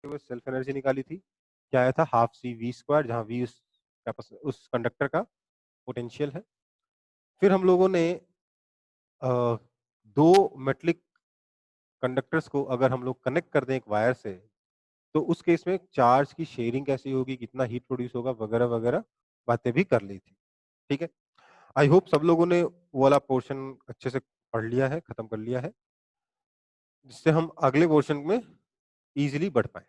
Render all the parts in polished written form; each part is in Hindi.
सेल्फ एनर्जी निकाली थी, क्या आया था हाफ सी वी स्क्वायर, जहाँ वी उस कंडक्टर का पोटेंशियल है। फिर हम लोगों ने दो मेटलिक कंडक्टर्स को अगर हम लोग कनेक्ट कर दें एक वायर से, तो उस केस में चार्ज की शेयरिंग कैसी होगी, कितना हीट प्रोड्यूस होगा, वगैरह वगैरह बातें भी कर ली थी। ठीक है, आई होप सब लोगों ने वो वाला पोर्शन अच्छे से पढ़ लिया है, खत्म कर लिया है, जिससे हम अगले पोर्शन में इजीली बढ़ पाए।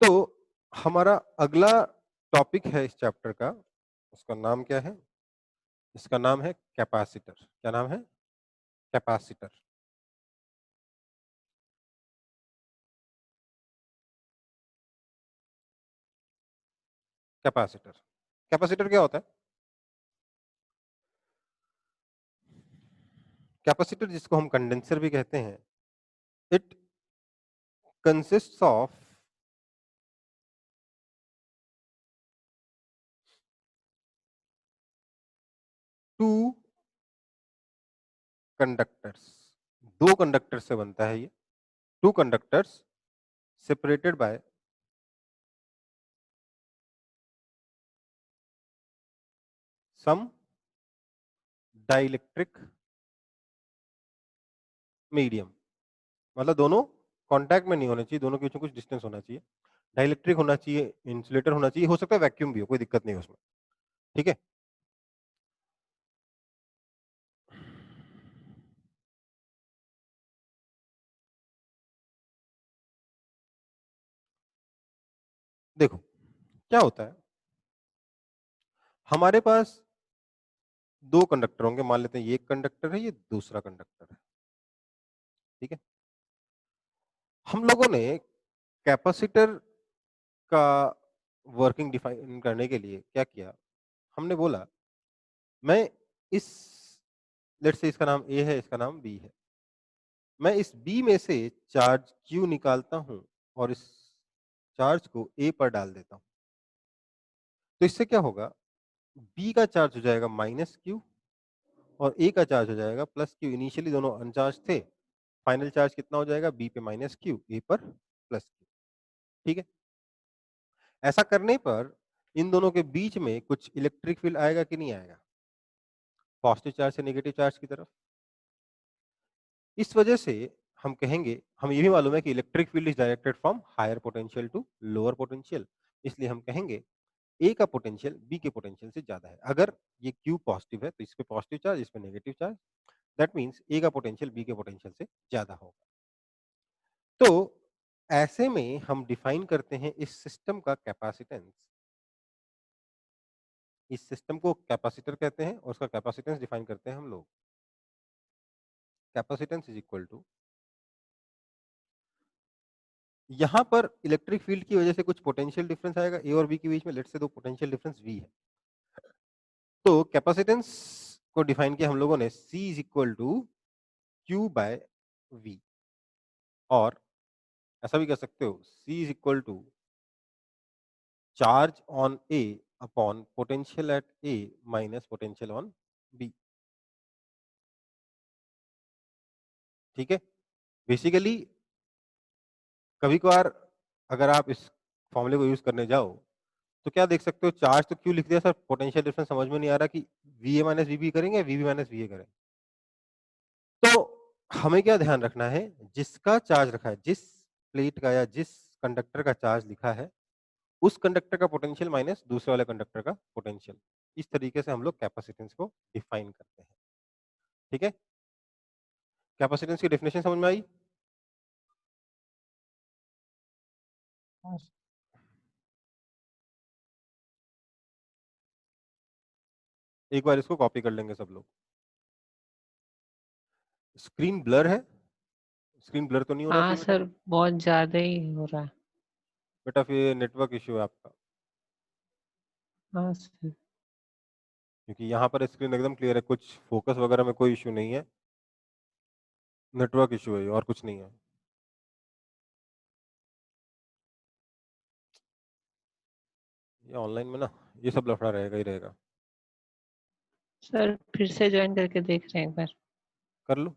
तो हमारा अगला टॉपिक है इस चैप्टर का, उसका नाम क्या है? इसका नाम है कैपेसिटर। क्या नाम है? कैपेसिटर। कैपेसिटर, कैपेसिटर क्या होता है? कैपेसिटर, जिसको हम कंडेंसर भी कहते हैं, it consists of two conductors. दो कंडक्टर से बनता है ये। Two conductors separated by some dielectric medium. मतलब दोनों कांटेक्ट में नहीं होने चाहिए, दोनों के बीच में कुछ डिस्टेंस होना चाहिए। डाइलेक्ट्रिक होना चाहिए, इंसुलेटर होना चाहिए, हो सकता है वैक्यूम भी हो, कोई दिक्कत नहीं है उसमें। ठीक है, देखो क्या होता है, हमारे पास दो कंडक्टर होंगे, मान लेते हैं ये एक कंडक्टर है, ये दूसरा कंडक्टर है। ठीक है, हम लोगों ने कैपेसिटर का वर्किंग डिफाइन करने के लिए क्या किया, हमने बोला मैं इस, लेट्स से इसका नाम ए है, इसका नाम बी है, मैं इस बी में से चार्ज क्यू निकालता हूं और इस चार्ज को ए पर डाल देता हूं। तो इससे क्या होगा, बी का चार्ज हो जाएगा माइनस क्यू और ए का चार्ज हो जाएगा प्लस क्यू। इनिशियली दोनों अनचार्ज थे, फाइनल चार्ज कितना हो जाएगा, बी पे माइनस क्यू, ए पर प्लस क्यू। ठीक है, ऐसा करने पर इन दोनों के बीच में कुछ इलेक्ट्रिक फील्ड आएगा कि नहीं आएगा, पॉजिटिव चार्ज से नेगेटिव चार्ज की तरफ। इस वजह से हम कहेंगे, हम ये भी मालूम है कि electric field is directed from higher potential to lower potential, इसलिए हम कहेंगे ए का पोटेंशियल बी के पोटेंशियल से ज्यादा है। अगर ये क्यू पॉजिटिव है तो इस पे पॉजिटिव चार्ज, इस पे नेगेटिव चार्ज, दैट मीन्स ए का पोटेंशियल बी के पोटेंशियल से ज्यादा होगा। तो ऐसे में हम डिफाइन करते हैं इस सिस्टम का कैपेसिटेंस। इस सिस्टम को कैपेसिटर कहते हैं और उसका कैपेसिटेंस डिफाइन करते हैं हम लोग। कैपेसिटेंस इज इक्वल टू, यहां पर इलेक्ट्रिक फील्ड की वजह से कुछ पोटेंशियल डिफरेंस आएगा ए और बी के बीच में, लेट्स से दो पोटेंशियल डिफरेंस वी है। तो कैपेसिटेंस को डिफाइन किया हम लोगों ने C is equal to Q by V, और ऐसा भी कह सकते हो C is equal to charge on A upon potential at A minus potential on B. ठीक है, बेसिकली कभी कभार अगर आप इस फॉर्मूले को यूज करने जाओ तो क्या देख सकते हो, चार्ज तो क्यों लिख दिया सर, पोटेंशियल डिफरेंस समझ में नहीं आ रहा कि V A minus V B करेंगे, V B minus V A करें। तो हमें क्या ध्यान रखना है, जिसका चार्ज रखा है, जिस प्लेट का या जिस कंडक्टर का चार्ज लिखा है, उस कंडक्टर का पोटेंशियल माइनस दूसरे वाले कंडक्टर का पोटेंशियल। इस तरीके से हम लोग कैपेसिटेंस को डिफाइन करते हैं। ठीक है, कैपेसिटेंस की डेफिनेशन समझ में आई? एक बार इसको कॉपी कर लेंगे सब लोग। स्क्रीन ब्लर है, स्क्रीन ब्लर तो नहीं होना हाँ चाहिए बेटा? सर, बहुत ज्यादा ही हो रहा है। बेटा फिर नेटवर्क इश्यू है आपका, हाँ सर। क्योंकि यहाँ पर स्क्रीन एकदम क्लियर है, कुछ फोकस वगैरह में कोई इश्यू नहीं है, नेटवर्क इश्यू है ये, और कुछ नहीं है। ये ऑनलाइन में ना ये सब लफड़ा रहेगा ही रहेगा। सर फिर से ज्वाइन करके देख रहे हैं एक बार। कर लो।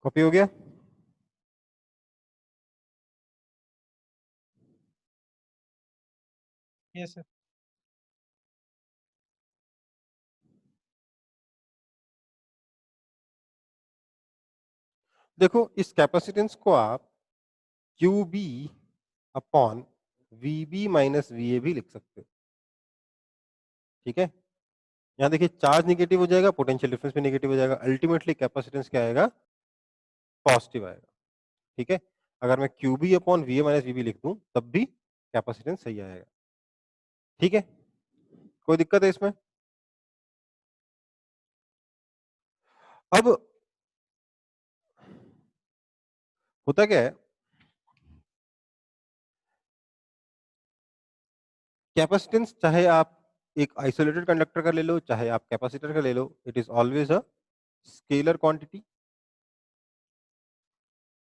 कॉपी हो गया? Yes sir. देखो इस कैपेसिटेंस को आप QB upon VB minus VA भी लिख सकते हो। ठीक है, यहाँ देखिए चार्ज निगेटिव हो जाएगा, पोटेंशियल डिफरेंस भी निगेटिव हो जाएगा, अल्टीमेटली कैपेसिटेंस क्या आएगा? पॉजिटिव आएगा। ठीक है, अगर मैं QB upon VA minus VB लिख दूं तब भी कैपेसिटेंस सही आएगा। ठीक है, कोई दिक्कत है इसमें? अब होता क्या है, कैपेसिटेंस चाहे आप एक आइसोलेटेड कंडक्टर का ले लो, चाहे आप कैपेसिटर का ले लो, it is always a scalar quantity.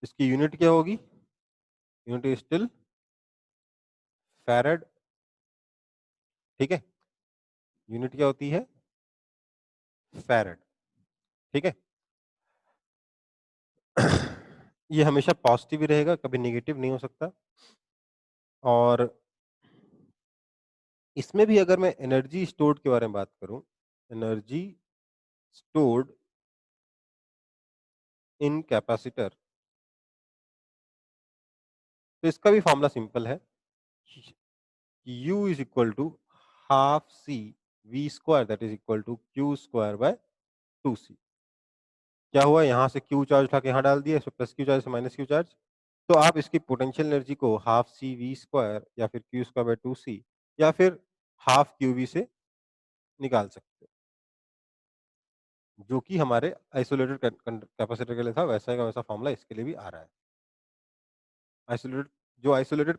इसकी यूनिट क्या होगी? Unit is still farad. ठीक है, यूनिट क्या होती है? फैराड। ठीक है, ये हमेशा पॉजिटिव ही रहेगा, कभी नेगेटिव नहीं हो सकता। और इसमें भी अगर मैं एनर्जी स्टोर्ड के बारे में बात करूं, एनर्जी स्टोर्ड इन कैपेसिटर, तो इसका भी फॉर्मूला सिंपल है, U is equal to half C V square that is equal to Q square by 2c। क्या हुआ, यहाँ से Q चार्ज उठा के यहाँ डाल दिया, इसमें प्लस Q चार्ज से माइनस Q चार्ज, तो आप इसकी पोटेंशियल एनर्जी को हाफ सी वी स्क्वायर या फिर क्यू स्क्वायर बाय 2c या फिर हाफ क्यू वी से निकाल सकते हो, जो कि हमारे आइसोलेटेड कैपेसिटर के लिए था, वैसा का वैसा फॉर्मूला इसके लिए भी आ रहा है। आइसोलेटेड, जो आइसोलेटेड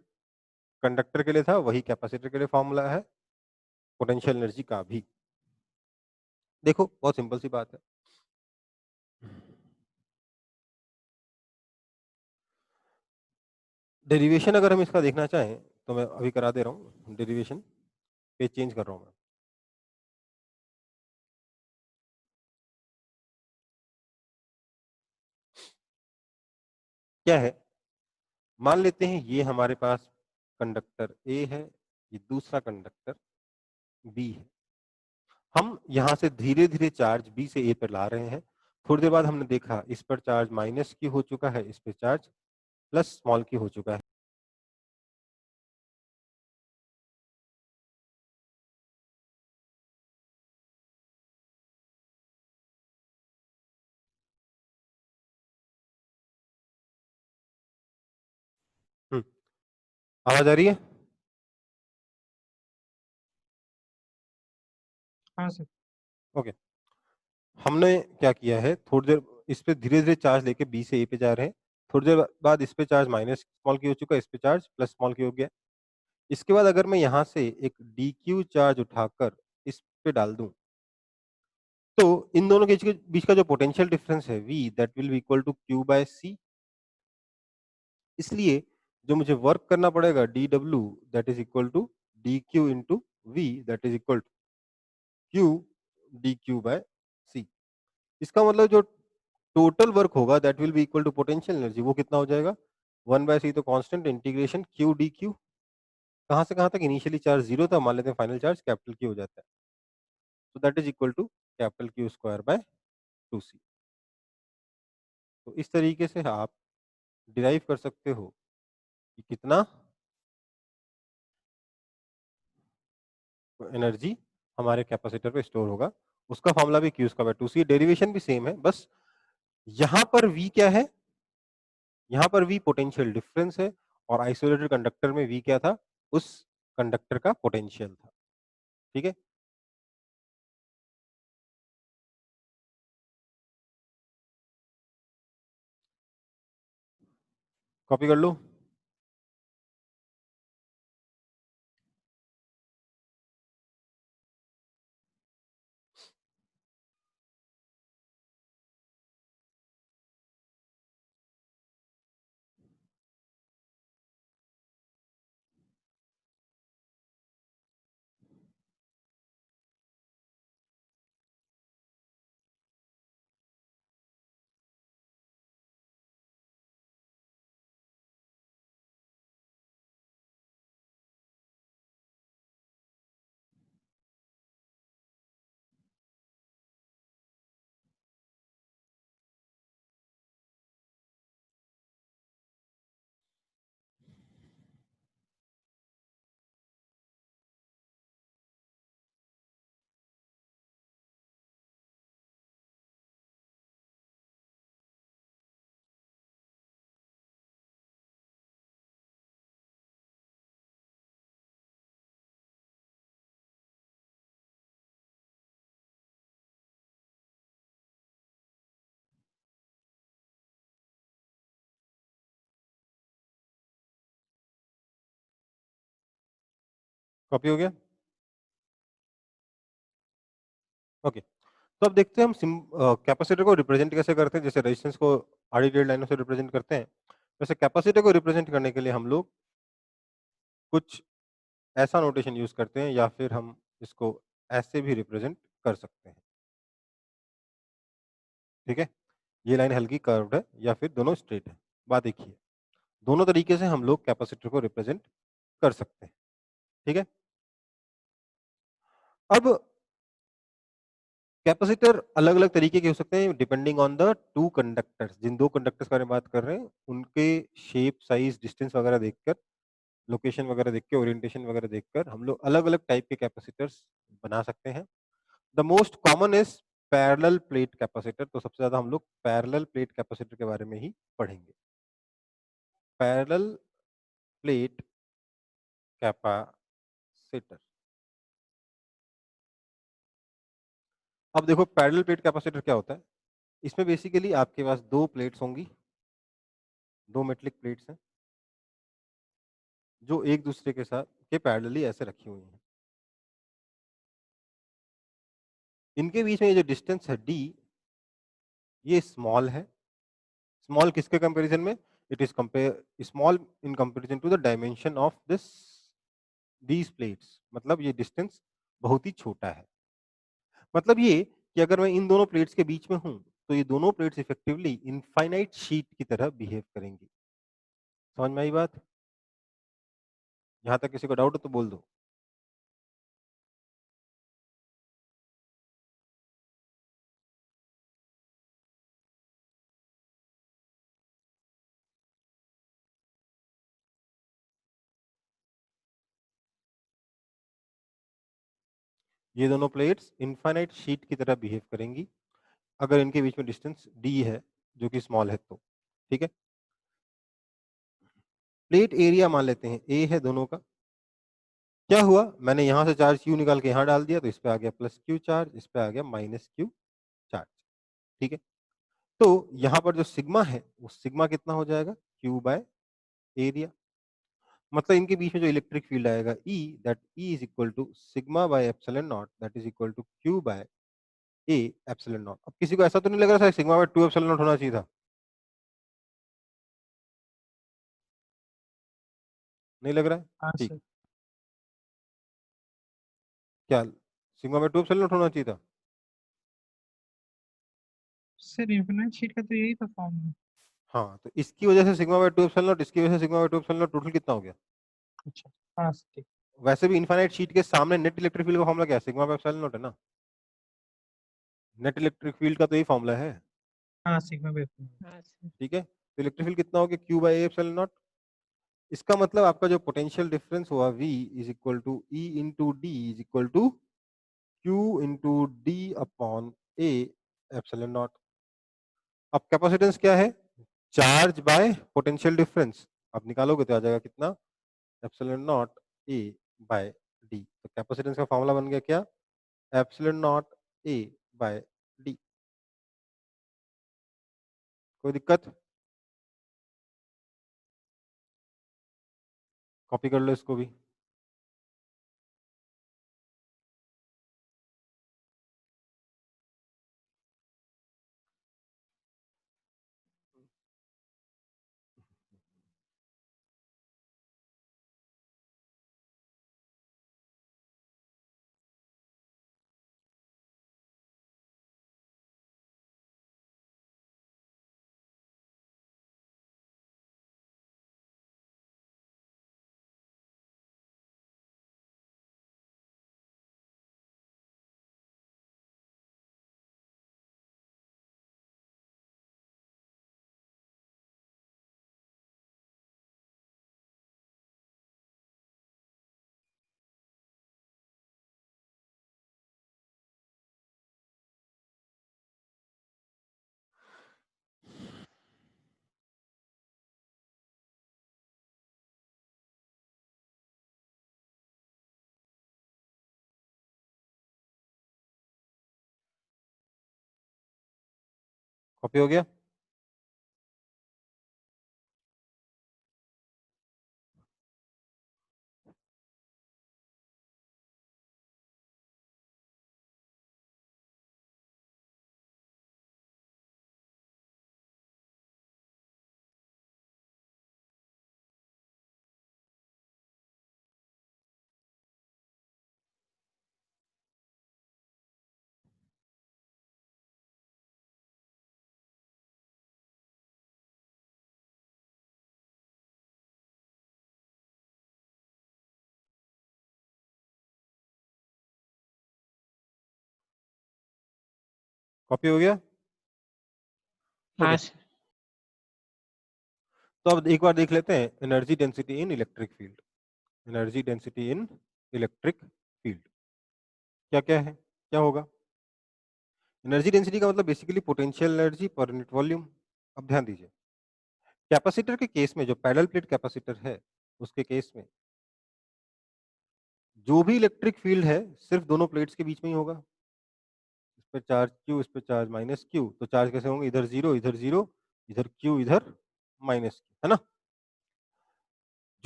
कंडक्टर के लिए था वही कैपेसिटर के लिए फॉर्मूला है, पोटेंशियल एनर्जी का भी। देखो बहुत सिंपल सी बात है। डेरिवेशन अगर हम इसका देखना चाहें तो मैं अभी करा दे रहा हूँ, डेरिवेशन पेज चेंज कर रहा हूँ मैं। क्या है, मान लेते हैं ये हमारे पास कंडक्टर ए है, ये दूसरा कंडक्टर बी है। हम यहाँ से धीरे धीरे चार्ज बी से ए पर ला रहे हैं। थोड़ी देर बाद हमने देखा इस पर चार्ज माइनस की हो चुका है, इस पर चार्ज प्लस स्मॉल की हो चुका है। आवाज आ रही है? हाँ सर। ओके, हमने क्या किया है, थोड़ी देर इस पे धीरे धीरे चार्ज लेके बी से ए पे जा रहे हैं। थोड़ी देर बाद इस पे चार्ज माइनस स्मॉल की हो चुका है, इस पे चार्ज प्लस स्मॉल की हो गया। इसके बाद अगर मैं यहाँ से एक डी क्यू चार्ज उठाकर इस पे डाल दूं, तो इन दोनों के बीच का जो पोटेंशियल डिफरेंस है V that will be equal to Q by C। इसलिए जो मुझे वर्क करना पड़ेगा dW that is equal to dQ into V that is equal to Q dQ by C। इसका मतलब जो टोटल वर्क होगा that will be equal to potential energy, वो कितना हो जाएगा? 1/c तो कांस्टेंट, इंटीग्रेशन Q dQ, कहां से कहां तक? इनिशियली चार्ज 0 था, मान लेते हैं फाइनल चार्ज कैपिटल Q हो जाता है, तो that is equal to capital Q square by 2c। तो इस तरीके से आप डिराइव कर सकते हो कि कितना एनर्जी हमारे कैपेसिटर पे स्टोर होगा। उसका फॉर्मूला भी Q square by 2c, derivation भी सेम है, बस यहां पर V क्या है? यहाँ पर V पोटेंशियल डिफरेंस है, और आइसोलेटेड कंडक्टर में V क्या था? उस कंडक्टर का पोटेंशियल था। ठीक है, कॉपी कर लो। कॉपी हो गया? ओके, तो अब देखते हैं हम कैपेसिटर को रिप्रेजेंट कैसे करते हैं। जैसे रेजिस्टेंस को आड़ी टेढ़ी लाइनों से रिप्रेजेंट करते हैं, वैसे कैपेसिटर को रिप्रेजेंट करने के लिए हम लोग कुछ ऐसा नोटेशन यूज करते हैं, या फिर हम इसको ऐसे भी रिप्रेजेंट कर सकते हैं। ठीक है, ये लाइन हल्की कर्व्ड है या फिर दोनों स्ट्रेट है, बात एक ही है। दोनों तरीके से हम लोग कैपेसिटर को रिप्रेजेंट कर सकते हैं। ठीक है, अब कैपेसिटर अलग अलग तरीके के हो सकते हैं depending on the two conductors. जिन दो कंडक्टर्स के बारे में बात कर रहे हैं, उनके शेप, साइज, डिस्टेंस वगैरह देखकर, लोकेशन वगैरह देख के, ओरिएंटेशन वगैरह देखकर हम लोग अलग अलग टाइप के कैपेसिटर्स बना सकते हैं। The most common is parallel plate capacitor. तो सबसे ज्यादा हम लोग पैरेलल प्लेट कैपेसिटर के बारे में ही पढ़ेंगे। Parallel plate capacitor. अब देखो पैरेलल प्लेट कैपेसिटर क्या होता है। इसमें बेसिकली आपके पास दो प्लेट्स होंगी, दो मेटलिक प्लेट्स हैं जो एक दूसरे के साथ के पैरेलली ऐसे रखी हुई हैं। इनके बीच में ये जो डिस्टेंस है डी, ये स्मॉल है। स्मॉल किसके कंपैरिजन में? It is compare small in comparison to the dimension of this these plates. मतलब ये डिस्टेंस बहुत ही छोटा है। मतलब ये कि अगर मैं इन दोनों प्लेट्स के बीच में हूं, तो ये दोनों प्लेट्स इफेक्टिवली इनफाइनाइट शीट की तरह बिहेव करेंगी। समझ में आई बात? यहां तक किसी को डाउट है तो बोल दो। ये दोनों प्लेट्स इनफाइनाइट शीट की तरह बिहेव करेंगी अगर इनके बीच में डिस्टेंस डी है, जो कि स्मॉल है तो। ठीक है, प्लेट एरिया मान लेते हैं ए है दोनों का। क्या हुआ, मैंने यहां से चार्ज क्यू निकाल के यहां डाल दिया, तो इस पे आ गया प्लस क्यू चार्ज, इस पे आ गया माइनस क्यू चार्ज। ठीक है, तो यहां पर जो सिग्मा है, वो सिग्मा कितना हो जाएगा? Q by area. मतलब इनके बीच में जो इलेक्ट्रिक फील्ड आएगा E, that E is equal to sigma by epsilon naught, that is equal to Q by A epsilon naught. अब किसी को ऐसा तो नहीं लग रहा था सिग्मा बाय 2 एप्सिलॉन नॉट होना चाहिए था? नहीं लग रहा है? हाँ ठीक। सर। क्या सिग्मा बाय 2 एप्सिलॉन नॉट होना चाहिए था? सर इन्फिनाइट शीट का तो यही था फॉर्म। हाँ, तो इसकी वजह से सिग्मा बाय 2 एप्सिलॉन नॉट, इसकी वजह से sigma bye 2 epsilon not, total कितना हो गया? अच्छा। हाँ सर ठीक। वैसे भी इनफाइनाइट शीट के सामने नेट इलेक्ट्रिक फील्ड का फॉर्मूला क्या है? सिग्मा बाय एप्सिलॉन नॉट है ना। नेट इलेक्ट्रिक फील्ड का तो यही फॉर्मूला है। हाँ सिग्मा बेस। हाँ सर। ठीक है, तो इलेक्ट्रिक फील्ड कितना हो गया? Q by A epsilon naught. इसका मतलब आपका जो पोटेंशियल डिफरेंस हुआ V is equal to E into D is equal to Q into D upon A epsilon naught. अब कैपेसिटेंस क्या है? Charge by potential difference. अब निकालोगे तो आ जाएगा कितना? Epsilon naught A by D. तो कैपेसिटेंस का फॉर्मूला बन गया क्या? Epsilon naught A by D. कोई दिक्कत? कॉपी कर लो इसको भी। कॉपी हो गया? कॉपी हो गया? हाँ ओके, सर। तो अब एक बार देख लेते हैं energy density in electric field. Energy density in electric field क्या क्या है, क्या होगा? एनर्जी डेंसिटी का मतलब basically potential energy per unit volume. अब ध्यान दीजिए, कैपेसिटर के केस में, जो पैरेलल प्लेट कैपेसिटर है उसके केस में जो भी इलेक्ट्रिक फील्ड है सिर्फ दोनों प्लेट्स के बीच में ही होगा। इस पे चार्ज क्यू, इस पे चार्ज माइनस क्यू, तो चार्ज कैसे होंगे? इधर जीरो, इधर जीरो, इधर क्यू, इधर माइनस क्यू, है ना?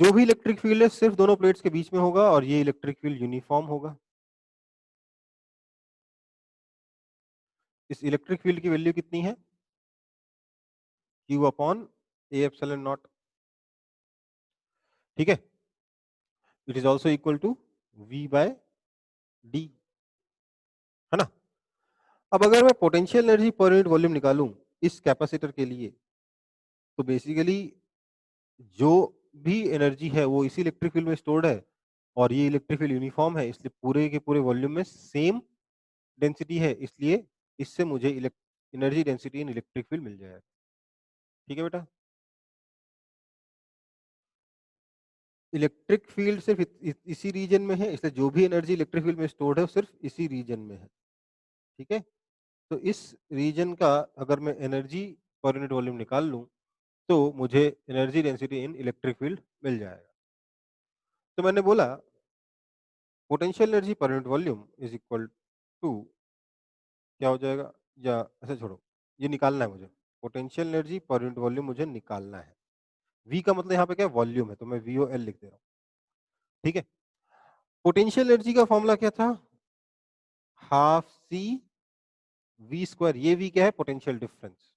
जो भी इलेक्ट्रिक फील्ड है सिर्फ दोनों प्लेट्स के बीच में होगा और ये इलेक्ट्रिक फील्ड यूनिफॉर्म होगा। इस इलेक्ट्रिक फील्ड की वैल्यू कितनी है? Q upon A epsilon naught, ठीक है? It is also equal to V by D, है ना? अब अगर मैं potential energy per unit volume निकालूं इस कैपेसिटर के लिए, तो बेसिकली जो भी एनर्जी है वो इसी इलेक्ट्रिक फील्ड में स्टोर्ड है और ये इलेक्ट्रिक फील्ड यूनिफॉर्म है, इसलिए पूरे के पूरे वॉल्यूम में सेम डेंसिटी है, इसलिए इससे मुझे energy density in electric field मिल जाएगा। ठीक है बेटा? इलेक्ट्रिक फील्ड सिर्फ इसी रीजन में है, इसलिए जो भी एनर्जी इलेक्ट्रिक फील्ड में स्टोर्ड है वो सिर्फ इसी रीजन में है। ठीक है? तो इस रीजन का अगर मैं एनर्जी पर यूनिट वॉल्यूम निकाल लूं तो मुझे energy density in electric field मिल जाएगा। तो मैंने बोला potential energy per unit volume is equal to क्या हो जाएगा, या ऐसे छोड़ो, ये निकालना है मुझे, potential energy per unit volume मुझे निकालना है। वी का मतलब यहाँ पे क्या है? वॉल्यूम है, तो मैं VOL लिख दे रहा हूँ। ठीक है? पोटेंशियल एनर्जी का फॉर्मूला क्या था? Half C V square. ये वी क्या है? Potential difference.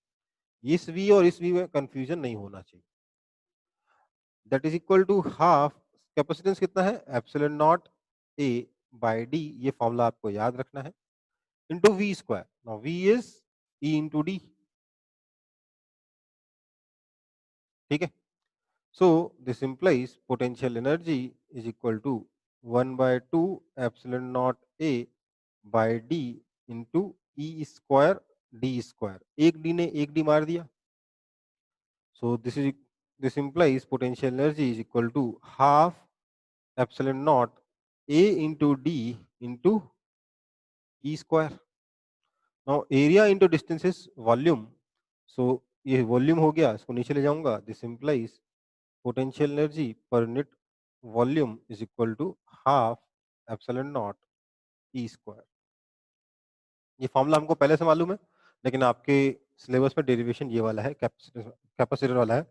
इस वी और इस वी में कंफ्यूजन नहीं होना चाहिए। That is equal to half, capacitance कितना है? Epsilon naught A by D, ये फॉर्मूला आपको याद रखना है, into V square. Now V is E into D. ठीक है? So this implies potential energy is equal to 1 by 2 epsilon naught A by D into E square D square। एक D ने एक D मार दिया। So this implies potential energy is equal to half epsilon naught A into D into E square। Now area into distance is volume। So ये वॉल्यूम हो गया, इसको नीचे ले जाऊंगा। This implies potential energy per unit volume is equal to half epsilon naught E square। ये फॉर्मूला हमको पहले से मालूम है, लेकिन आपके सिलेबस में डेरिवेशन ये वाला है, कैपेसिटर वाला है।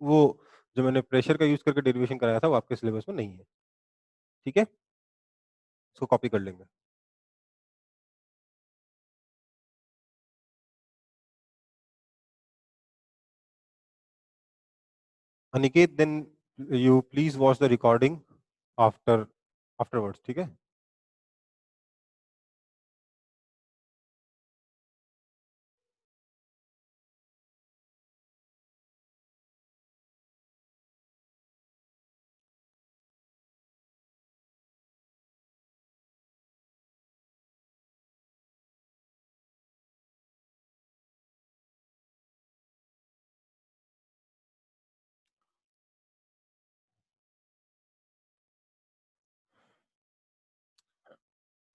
वो जो मैंने प्रेशर का यूज करके डेरिवेशन कराया था वो आपके सिलेबस में नहीं है। ठीक है? इसको कॉपी कर लेंगे। Aniket, then you please watch the recording afterwards. ठीक है?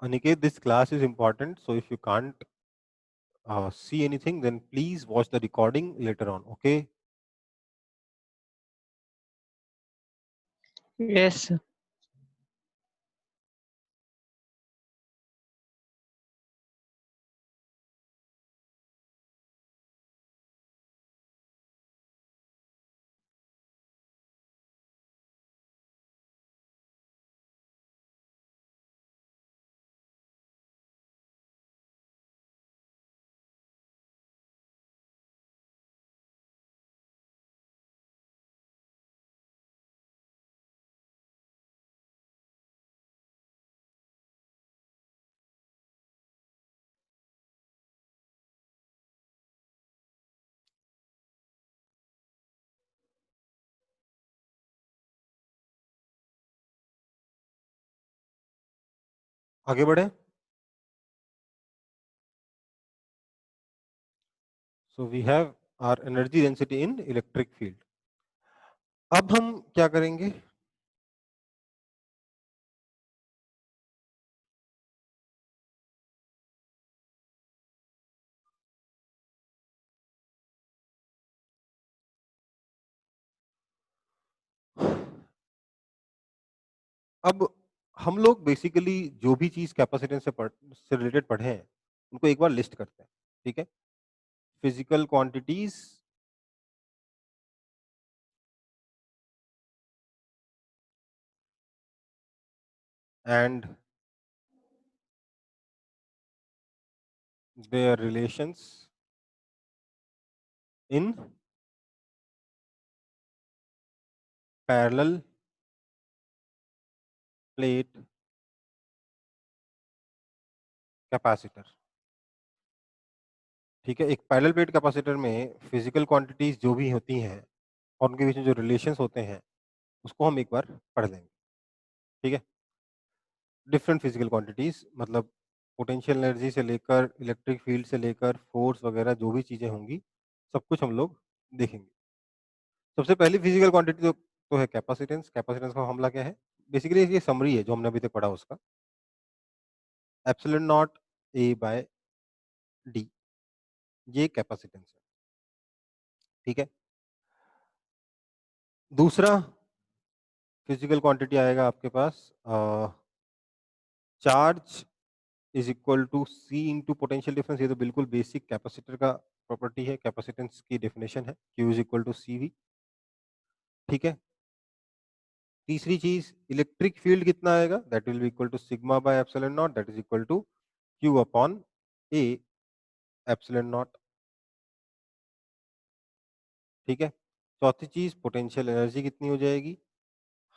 Aniket, this class is important, so if you can't see anything, then please watch the recording later on. Okay? Yes sir. आगे बढ़े। So we have our energy density in electric field. अब हम क्या करेंगे, अब हम लोग बेसिकली जो भी चीज कैपेसिटेंस से रिलेटेड पढ़े हैं उनको एक बार लिस्ट करते हैं, ठीक है। Physical quantities and their relations in parallel plate capacitor, ठीक है। एक पैरेलल प्लेट कैपेसिटर में फिजिकल क्वांटिटीज जो भी होती हैं और उनके बीच में जो रिलेशंस होते हैं उसको हम एक बार पढ़ लेंगे, ठीक है। डिफरेंट फिजिकल क्वांटिटीज मतलब पोटेंशियल एनर्जी से लेकर इलेक्ट्रिक फील्ड से लेकर फोर्स वगैरह जो भी चीजें होंगी सब कुछ हम लोग देखेंगे। सबसे पहली फिजिकल क्वांटिटी तो है कैपेसिटेंस। कैपेसिटेंस का फॉर्मूला क्या है, बेसिकली ये समरी है जो हमने अभी तक पढ़ा उसका, epsilon naught A by D, ये कैपेसिटेंस है, ठीक है। दूसरा फिजिकल क्वांटिटी आएगा आपके पास charge is equal to C into potential difference. ये तो बिल्कुल बेसिक कैपेसिटर का प्रॉपर्टी है, कैपेसिटेंस की डेफिनेशन है, Q is equal to C V, ठीक है। तीसरी चीज इलेक्ट्रिक फील्ड कितना आएगा, that will be equal to sigma by epsilon naught, that is equal to Q upon A epsilon naught, ठीक है। चौथी चीज पोटेंशियल एनर्जी कितनी हो जाएगी,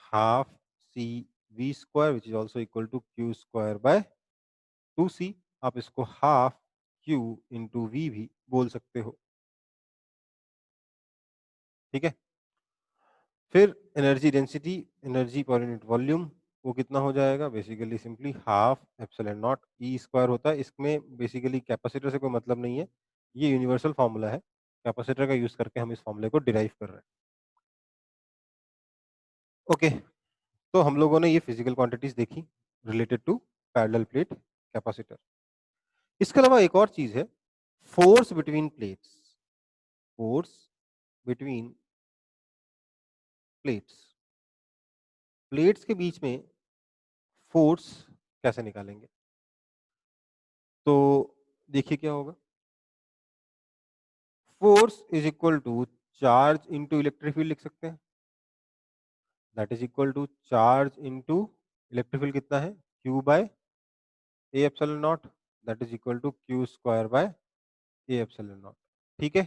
half C V square which is also equal to Q square by two C. आप इसको हाफ क्यू इंटू वी भी बोल सकते हो, ठीक है। फिर energy density, energy per unit volume, वो कितना हो जाएगा, basically simply half epsilon not E square होता है। इसमें बेसिकली कैपेसिटर से कोई मतलब नहीं है, ये यूनिवर्सल फार्मूला है, कैपेसिटर का यूज करके हम इस फार्मूले को डिराइव कर रहे हैं, ओके। तो हम लोगों ने ये फिजिकल क्वांटिटीज देखी related to parallel plate capacitor. इसके अलावा एक और चीज है, force between plates, force between plates, plates के बीच में फोर्स कैसे निकालेंगे, तो देखिए क्या होगा, force is equal to charge into electric field लिख सकते हैं, that is equal to charge into electric field कितना है, Q by A epsilon naught, that is equal to Q square by A epsilon naught, ठीक है,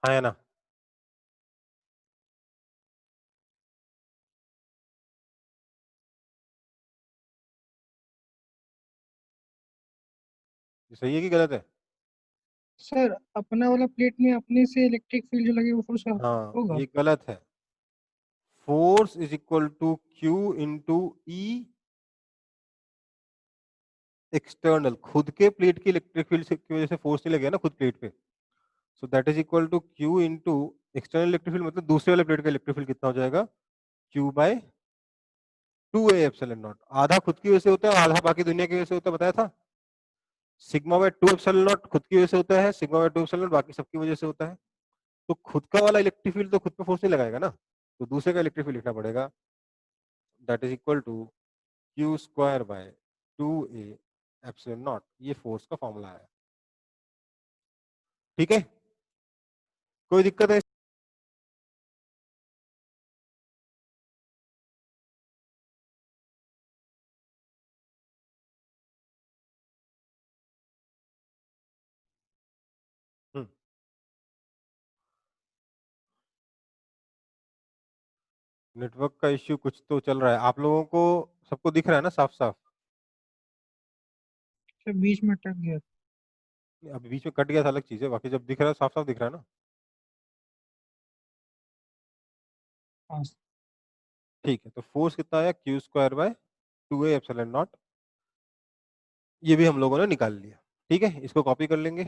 हाँ या ना। ये सही है कि गलत है, सर अपना वाला प्लेट में अपने से इलेक्ट्रिक फील्ड जो लगे वो फोर्स हाँ होगा। ये गलत है। Force is equal to Q into E external, खुद के प्लेट की इलेक्ट्रिक फील्ड की वजह से फोर्स नहीं लगेगा ना खुद प्लेट पे, so that is equal to Q into external electric field, मतलब दूसरे वाले प्लेट का इलेक्ट्रिक फील्ड कितना हो जाएगा, Q bye two A epsilon not. आधा खुद की वजह से होता है, आधा बाकी दुनिया की वजह से होता है, बताया था। Sigma by two epsilon not खुद की वजह से होता है, sigma by two epsilon not बाकी सबकी वजह से होता है। तो खुद का वाला इलेक्ट्रिक फील्ड तो खुद पे फोर्स नहीं लगाएगा ना, तो दूसरे का इलेक्ट्रिक फील्ड लिखना पड़ेगा, that is equal to Q square by two A epsilon naught, ये फोर्स का फॉर्मूला है, ठीक है। कोई दिक्कत है, नेटवर्क का इश्यू कुछ तो चल रहा है, आप लोगों को सबको दिख रहा है ना साफ साफ, सर बीच में अटक गया। अभी बीच में कट गया था अलग चीज है, बाकी जब दिख रहा है साफ साफ दिख रहा है ना, हाँ ठीक है। तो फोर्स कितना आया, Q square by two A epsilon naught, ये भी हम लोगों ने निकाल लिया, ठीक है। इसको कॉपी कर लेंगे,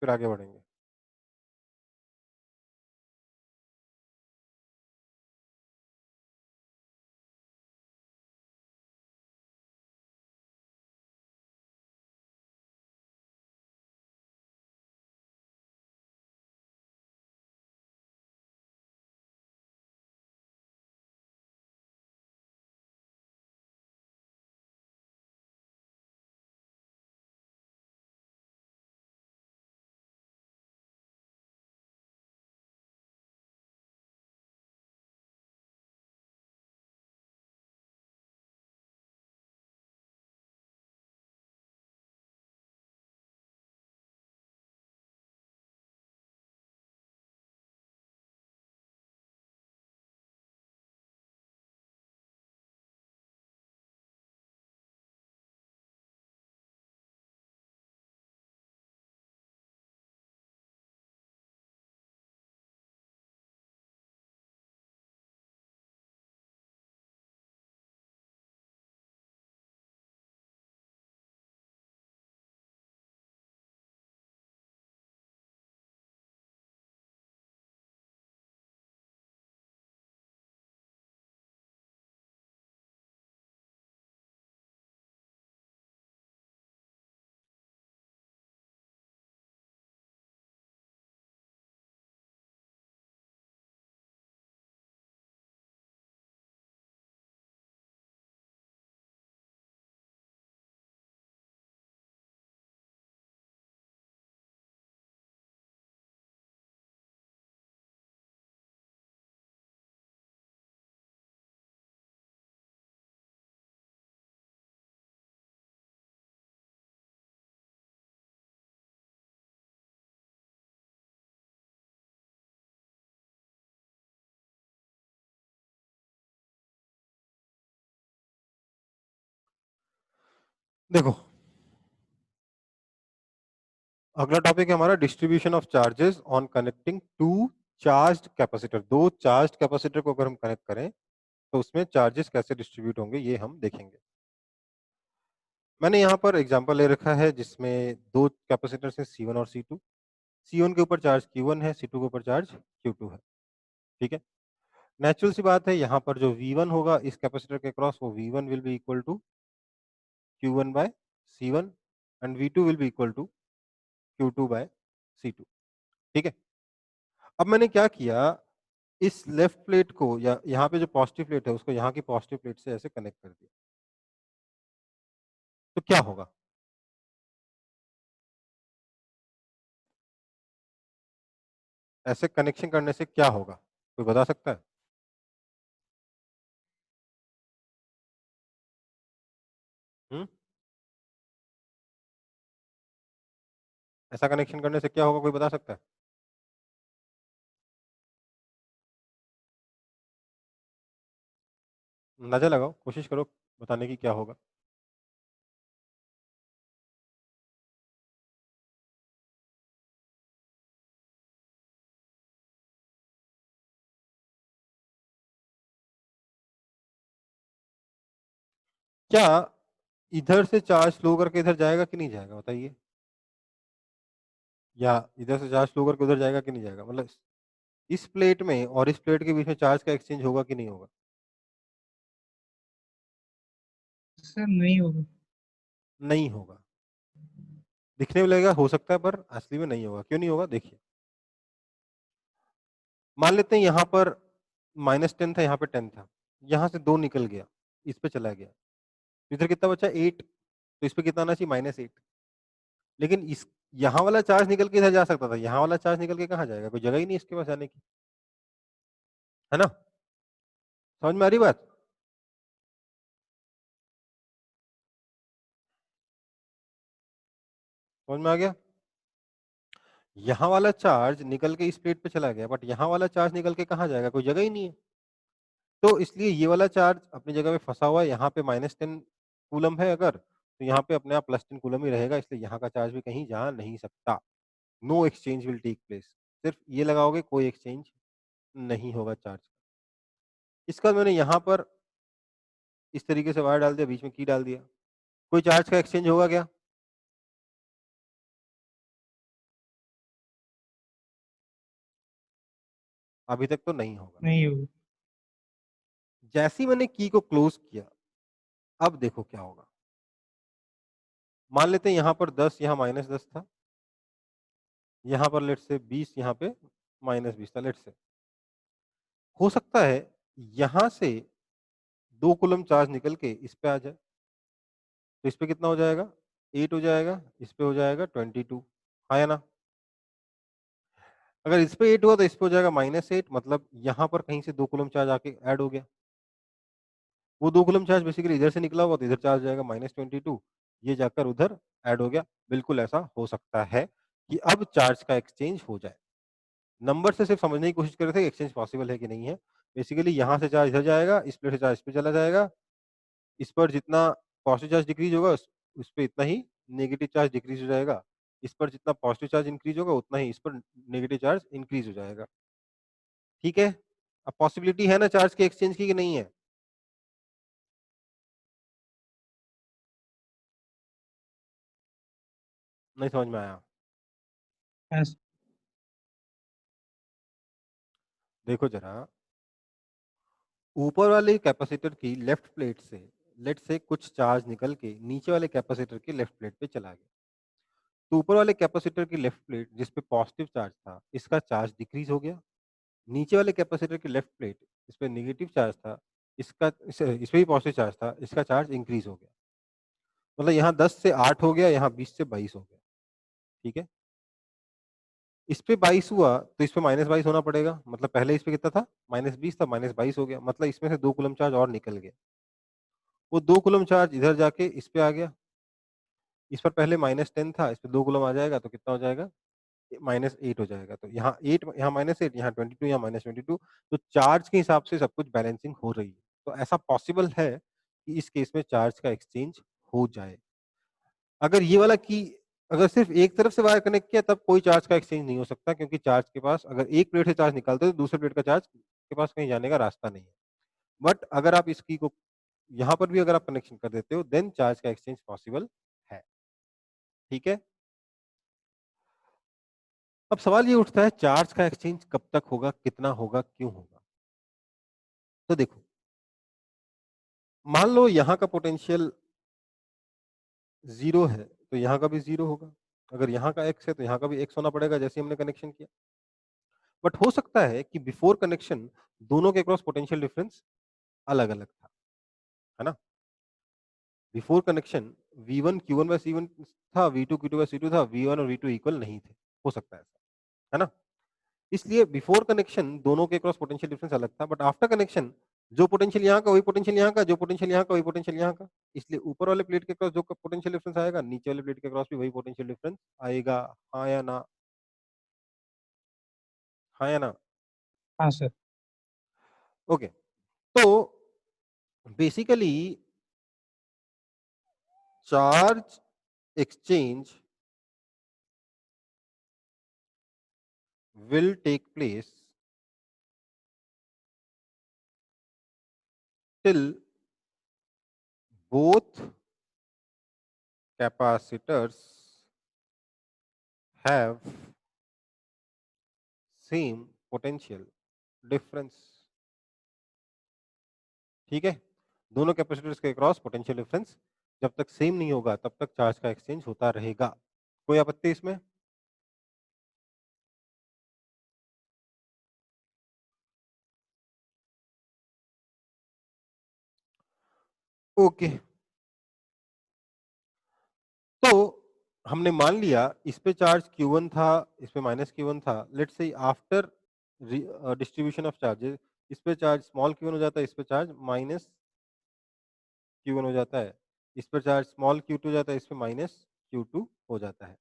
फिर आगे बढ़ेंगे। देखो, अगला टॉपिक है हमारा distribution of charges on connecting two charged capacitor. दो चार्ज्ड कैपेसिटर को अगर हम कनेक्ट करें तो उसमें चार्जेस कैसे डिस्ट्रीब्यूट होंगे ये हम देखेंगे। मैंने यहाँ पर एग्जांपल ले रखा है जिसमें दो कैपेसिटर्स हैं C1 और C2। C1 के ऊपर चार्ज Q1 है, C2 के ऊपर चार्ज Q2 है। ठीक है, नेचुरल सी बात है, यहाँ पर जो V1 होगा इस कैपेसिटर के क्रॉस, वो V1 will be equal to Q1 by C1 and V2 will be equal to Q2 by C2। ठीक है, अब मैंने क्या किया, इस लेफ्ट प्लेट को या यहाँ पे जो पॉजिटिव प्लेट है उसको यहाँ की पॉजिटिव प्लेट से ऐसे कनेक्ट कर दिया, तो क्या होगा? ऐसे कनेक्शन करने से क्या होगा, कोई बता सकता है? हम्म, ऐसा कनेक्शन करने से क्या होगा, कोई बता सकता है? अंदाजा लगाओ, कोशिश करो बताने की क्या होगा। क्या इधर से चार्ज फ्लो करके इधर जाएगा कि नहीं जाएगा, बताइए? या इधर से चार्ज फ्लो करके उधर जाएगा कि नहीं जाएगा? मतलब इस प्लेट में और इस प्लेट के बीच में चार्ज का एक्सचेंज होगा कि नहीं होगा? सर नहीं होगा। नहीं होगा। दिखने में लगेगा हो सकता है, पर असली में नहीं होगा। क्यों नहीं होगा, देखिए। मान लेते हैं यहाँ पर -10 था, यहाँ पे 10 था, यहाँ से 2 निकल गया, इस पे चला गया, इधर कितना बचा 8, तो इस पे कितना आना चाहिए -8। लेकिन इस यहाँ वाला चार्ज निकल के इधर जा सकता था, यहाँ वाला चार्ज निकल के कहाँ जाएगा, कोई जगह ही नहीं इसके पास जाने की, है ना? समझ में आ रही बात? समझ में आ गया? यहाँ वाला चार्ज निकल के इस प्लेट पे चला गया, बट यहाँ वाला चार्ज निकल के कहाँ जाएगा, कोई जगह ही नहीं है। तो इसलिए ये वाला चार्ज अपनी जगह पे फंसा हुआ है, यहाँ पे -10 कूलम है अगर, तो यहाँ पे अपने आप +10 कूलम ही रहेगा, इसलिए यहाँ का चार्ज भी कहीं जा नहीं सकता। No exchange will take place. सिर्फ ये लगाओगे, कोई एक्सचेंज नहीं होगा चार्ज। इसका मैंने यहाँ पर इस तरीके से वायर डाल दिया, बीच में की डाल दिया, कोई चार्ज का एक्सचेंज होगा क्या? अभी तक तो नहीं होगा। नहीं होगा। जैसे ही मैंने की को क्लोज किया, अब देखो क्या होगा। मान लेते हैं यहां पर 10, यहां -10 था, यहां पर लेट से 20, यहां पे -20 था लेट से। हो सकता है यहां से 2 कूलम चार्ज निकल के इस पे आ जाए, तो इस पे कितना हो जाएगा, 8 हो जाएगा, इस पे हो जाएगा 22, हाँ या ना। अगर इस पे 8 हुआ तो इस पे हो जाएगा -8, मतलब यहां पर कहीं से 2 कूलम चार्ज आके ऐड हो गया। वो 2 कूलम चार्ज बेसिकली इधर से निकला होगा तो इधर चार्ज जाएगा -22, ये जाकर उधर ऐड हो गया। बिल्कुल ऐसा हो सकता है कि अब चार्ज का एक्सचेंज हो जाए। नंबर से सिर्फ समझने की कोशिश कर रहे थे एक्सचेंज पॉसिबल है कि नहीं है। बेसिकली यहाँ से चार्ज इधर जाएगा, इस प्लेट से चार्ज इस पे चला जाएगा, इस पर जितना पॉजिटिव चार्ज डिक्रीज होगा उस पे इतना ही नेगेटिव चार्ज डिक्रीज हो जाएगा, इस पर जितना पॉजिटिव चार्ज इंक्रीज होगा उतना ही इस पर नेगेटिव चार्ज इंक्रीज हो जाएगा। ठीक है, अब पॉसिबिलिटी है ना चार्ज के एक्सचेंज की कि नहीं है? नहीं समझ में आया? Yes. देखो जरा, ऊपर वाले कैपेसिटर की लेफ्ट प्लेट से लेट से कुछ चार्ज निकल के नीचे वाले कैपेसिटर की लेफ्ट प्लेट पे चला गया। तो ऊपर वाले कैपेसिटर की लेफ्ट प्लेट जिस पे पॉजिटिव चार्ज था, इसका चार्ज डिक्रीज हो गया। नीचे वाले कैपेसिटर की लेफ्ट प्लेट इस पे नेगेटिव चार्ज था, इस पे भी पॉजिटिव चार्ज था, इसका चार्ज इंक्रीज हो गया। मतलब यहाँ 10 से 8 हो गया, यहाँ 20 से 22 हो गया। ठीक है, इस पे 22 हुआ तो इस पे -22 होना पड़ेगा, मतलब पहले इस पे कितना था, -20 था, -22 हो गया, मतलब इसमें से 2 कूलम चार्ज और निकल गया। वो 2 कूलम चार्ज इधर जाके इस पे आ गया, इस पर पहले -10 था, इस पे 2 कूलम आ जाएगा तो कितना हो जाएगा, -8 हो जाएगा। तो यहाँ 8, यहाँ -8, यहाँ 22, यहाँ -22, तो चार्ज के हिसाब से सब कुछ बैलेंसिंग हो रही है। तो ऐसा पॉसिबल है कि इस केस में चार्ज का एक्सचेंज हो जाए। अगर ये वाला की अगर सिर्फ एक तरफ से वायर कनेक्ट किया तब कोई चार्ज का एक्सचेंज नहीं हो सकता, क्योंकि चार्ज के पास अगर एक प्लेट से चार्ज निकालते हो तो दूसरे प्लेट का चार्ज के पास कहीं जाने का रास्ता नहीं है। बट अगर आप इस की को यहाँ पर भी अगर आप कनेक्शन कर देते हो देन चार्ज का एक्सचेंज पॉसिबल है। ठीक है, अब सवाल ये उठता है चार्ज का एक्सचेंज कब तक होगा, कितना होगा, क्यों होगा? तो देखो, मान लो यहाँ का पोटेंशियल 0 है तो यहाँ का भी 0 होगा। अगर यहाँ का x है तो यहाँ का भी x होना पड़ेगा जैसे हमने कनेक्शन किया। बट हो सकता है कि बिफोर कनेक्शन दोनों के क्रॉस पोटेंशियल डिफरेंस अलग-अलग था, है ना? Before connection V1 Q1 by C1 था, V2 Q2 बाय C2 था, V1 और V2 इक्वल नहीं थे। हो सकता है ऐसा, है ना? इसलिए बिफोर कनेक्शन दोनों के क्रॉस पोटेंशियल डिफरेंस अलग था, बट आफ्टर कनेक्शन जो पोटेंशियल यहाँ का वही पोटेंशियल यहाँ का, जो पोटेंशियल यहाँ का वही पोटेंशियल यहाँ का। इसलिए ऊपर वाले प्लेट के क्रॉस जो पोटेंशियल डिफरेंस आएगा, नीचे वाले प्लेट के क्रॉस भी वही पोटेंशियल डिफरेंस आएगा। हाँ या ना? हाँ या ना? हाँ सर। ओके, तो basically charge exchange will take place till both capacitors have same potential difference। ठीक है, दोनों कैपेसिटर्स के क्रॉस पोटेंशियल डिफरेंस जब तक सेम नहीं होगा तब तक चार्ज का एक्सचेंज होता रहेगा। कोई आपत्ति इसमें? ओके, तो हमने मान लिया इस पे चार्ज Q1 था, इस पे -Q1 था। Let's say after distribution of charges इस पे चार्ज स्मॉल Q1 हो जाता है, इस पे चार्ज -Q1 हो जाता है, इस पर चार्ज स्मॉल Q2 हो जाता है, इस पे -Q2 हो जाता है।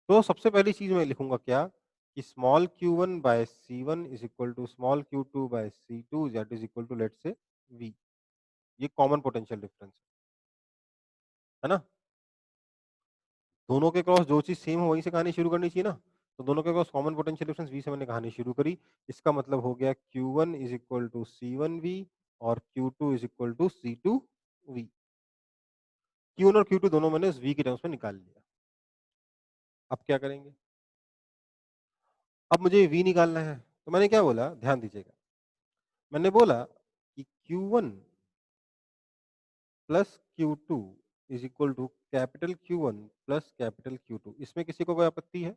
तो सबसे पहली चीज मैं लिखूंगा क्या, कि small Q1 by C1 is equal to small Q2 by C2 that is equal to let's say V। ये कॉमन पोटेंशियल डिफरेंस है ना? दोनों के क्रॉस जो चीज सेम हो वहीं से कहानी शुरू करनी चाहिए ना। तो दोनों के cross common potential difference V से मैंने कहानी शुरू करी। इसका मतलब हो गया Q1 is equal to C1V और Q2 is equal to C2V। Q1 और Q2 दोनों मैंने उस V के टर्म्स में निकाल लिया। अब क्या करेंगे, अब मुझे V निकालना है। तो मैंने क्या बोला, ध्यान दीजिएगा, मैंने बोला कि Q1 plus Q2 is equal to capital Q1 plus capital Q2। इसमें किसी को कोई आपत्ति है?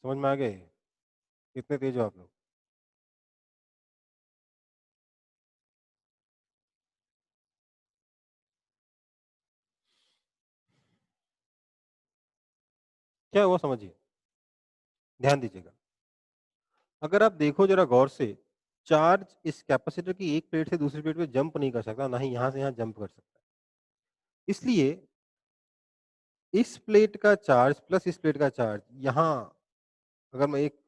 समझ में आ गए? कितने तेज हो आप लोग? क्या हुआ समझिए, ध्यान दीजिएगा। अगर आप देखो जरा गौर से, चार्ज इस कैपेसिटर की एक प्लेट से दूसरी प्लेट पे जंप नहीं कर सकता, ना ही यहां से यहां जंप कर सकता। इसलिए इस प्लेट का चार्ज प्लस इस प्लेट का चार्ज, यहां अगर मैं एक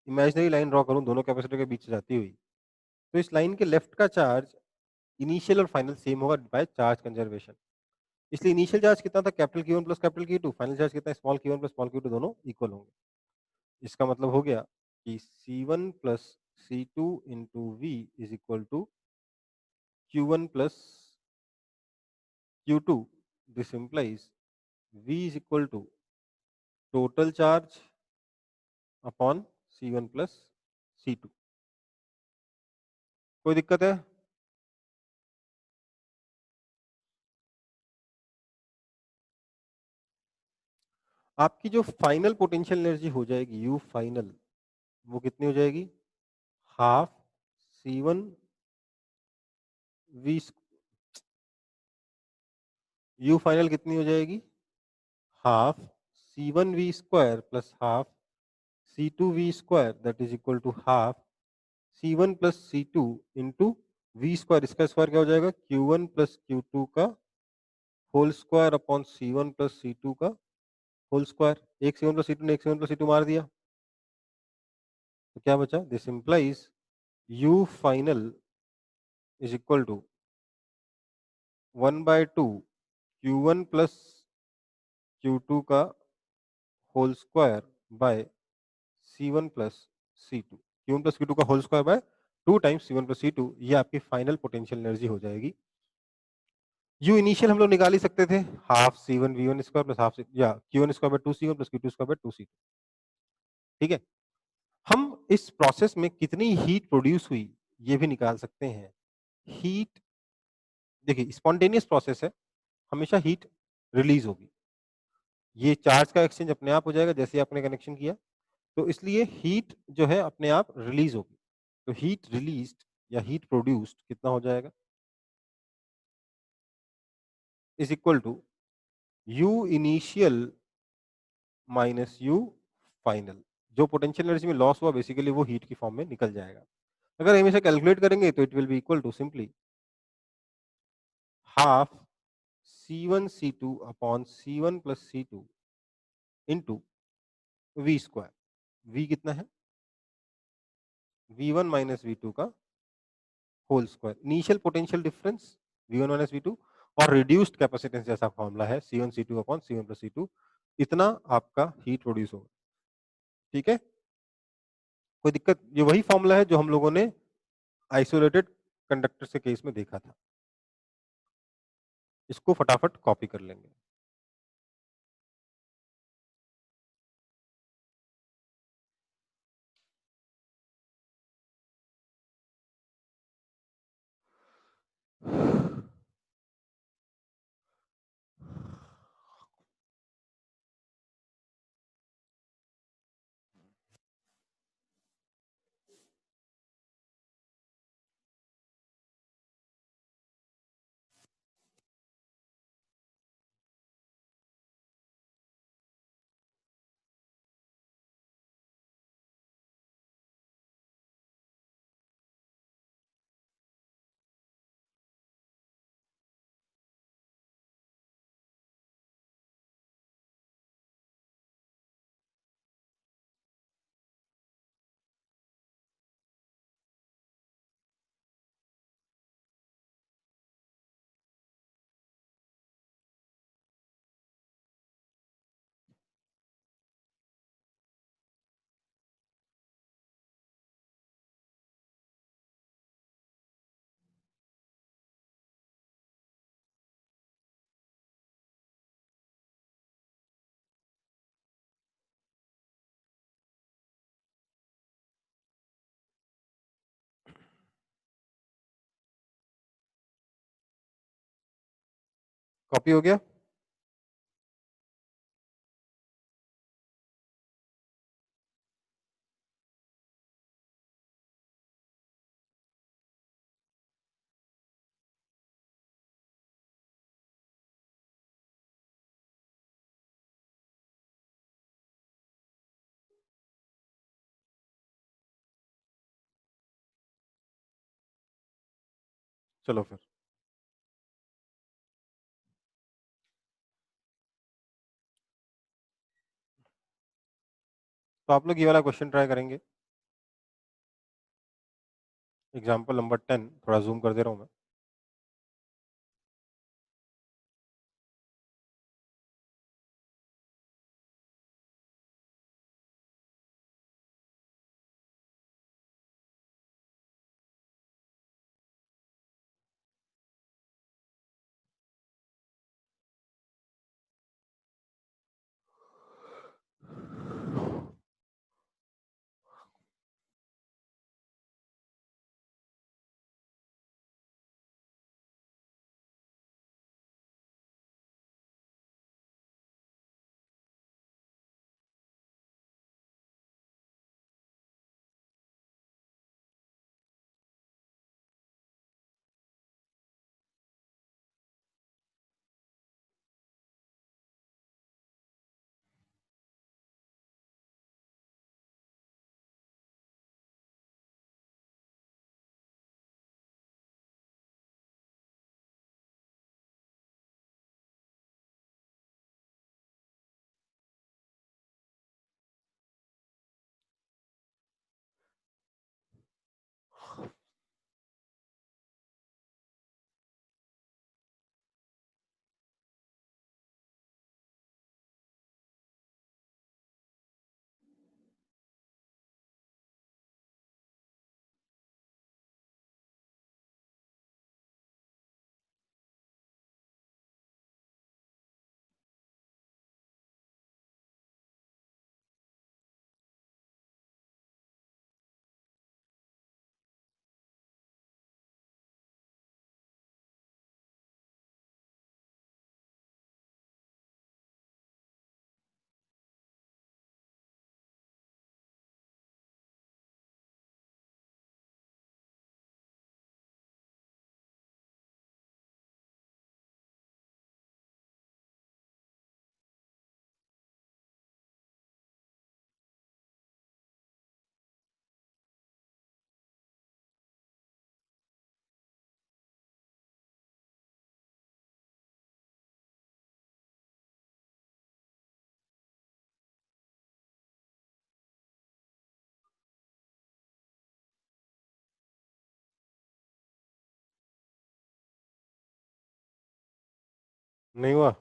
इमेजिनरी लाइन ड्रॉ करूं दोनों कैपेसिटर के बीच से जाती हुई, तो इस लाइन के लेफ्ट का चार्ज इनिशियल और फाइनल सेम होगा बाय चार्ज कंजर्वेशन। इसलिए इनिशियल चार्ज कितना था, capital Q1 plus capital Q2, final charge कितना है, small Q1 plus small Q2, दोनों इक्वल होंगे। इसका मतलब हो गया कि C1 plus C2 into V is equal to Q1 plus Q2। This implies V is equal to total charge upon C1 plus C2। कोई दिक्कत है? आपकी जो फाइनल पोटेंशियल एनर्जी हो जाएगी U फाइनल, वो कितनी हो जाएगी, half C1 V। U final कितनी हो जाएगी, half C1 V square plus half C2 V square, that is equal to half C1 plus C2 into V square. इसका स्क्वायर क्या हो जाएगा, Q1 प्लस Q2 का whole square upon C1 plus C2 का होल स्क्वायर। एक C1 प्लस C2 ने एक C1 प्लस C2 मार दिया, तो क्या बचा, this implies U final is equal to 1/2 Q1 plus Q2 का whole square by C1 plus C2। Q1 plus Q2 का whole square by 2 times C1 plus C2। ये आपकी फाइनल पोटेंशियल एनर्जी हो जाएगी। U इनिशियल हम लोग निकाल ही सकते थे, half C1 V1 square plus half या Q1 square by 2 C1 plus Q2 square by 2 C2। ठीक है, हम इस प्रोसेस में कितनी हीट प्रोड्यूस हुई ये भी निकाल सकते हैं। हीट, देखिए स्पॉन्टेनियस प्रोसेस है, हमेशा हीट रिलीज होगी। ये चार्ज का एक्सचेंज अपने आप हो जाएगा जैसे आपने कनेक्शन किया, तो इसलिए हीट जो है अपने आप रिलीज होगी। तो हीट रिलीज्ड या हीट प्रोड्यूस्ड कितना हो जाएगा, is equal to U initial minus U final. जो पोटेंशियल एनर्जी में लॉस हुआ बेसिकली वो हीट की फॉर्म में निकल जाएगा। अगर हम इसे कैलकुलेट करेंगे तो it will be equal to simply half C1 C2 upon C1 plus C2 into V square. V कितना है, V1 माइनस V2 का whole square. Initial potential difference V1 minus V2 और रिड्यूस्ड कैपेसिटेंस जैसा फॉर्मूला है C1 C2 upon C1 plus C2। इतना आपका हीट प्रोड्यूस होगा। ठीक है, कोई दिक्कत? ये वही फॉर्मूला है जो हम लोगों ने आइसोलेटेड कंडक्टर के केस में देखा था। इसको फटाफट कॉपी कर लेंगे। कॉपी हो गया? चलो फिर तो आप लोग ये वाला क्वेश्चन ट्राई करेंगे। एग्जाम्पल नंबर 10, थोड़ा जूम कर दे रहा हूँ मैं। नहीं हुआ?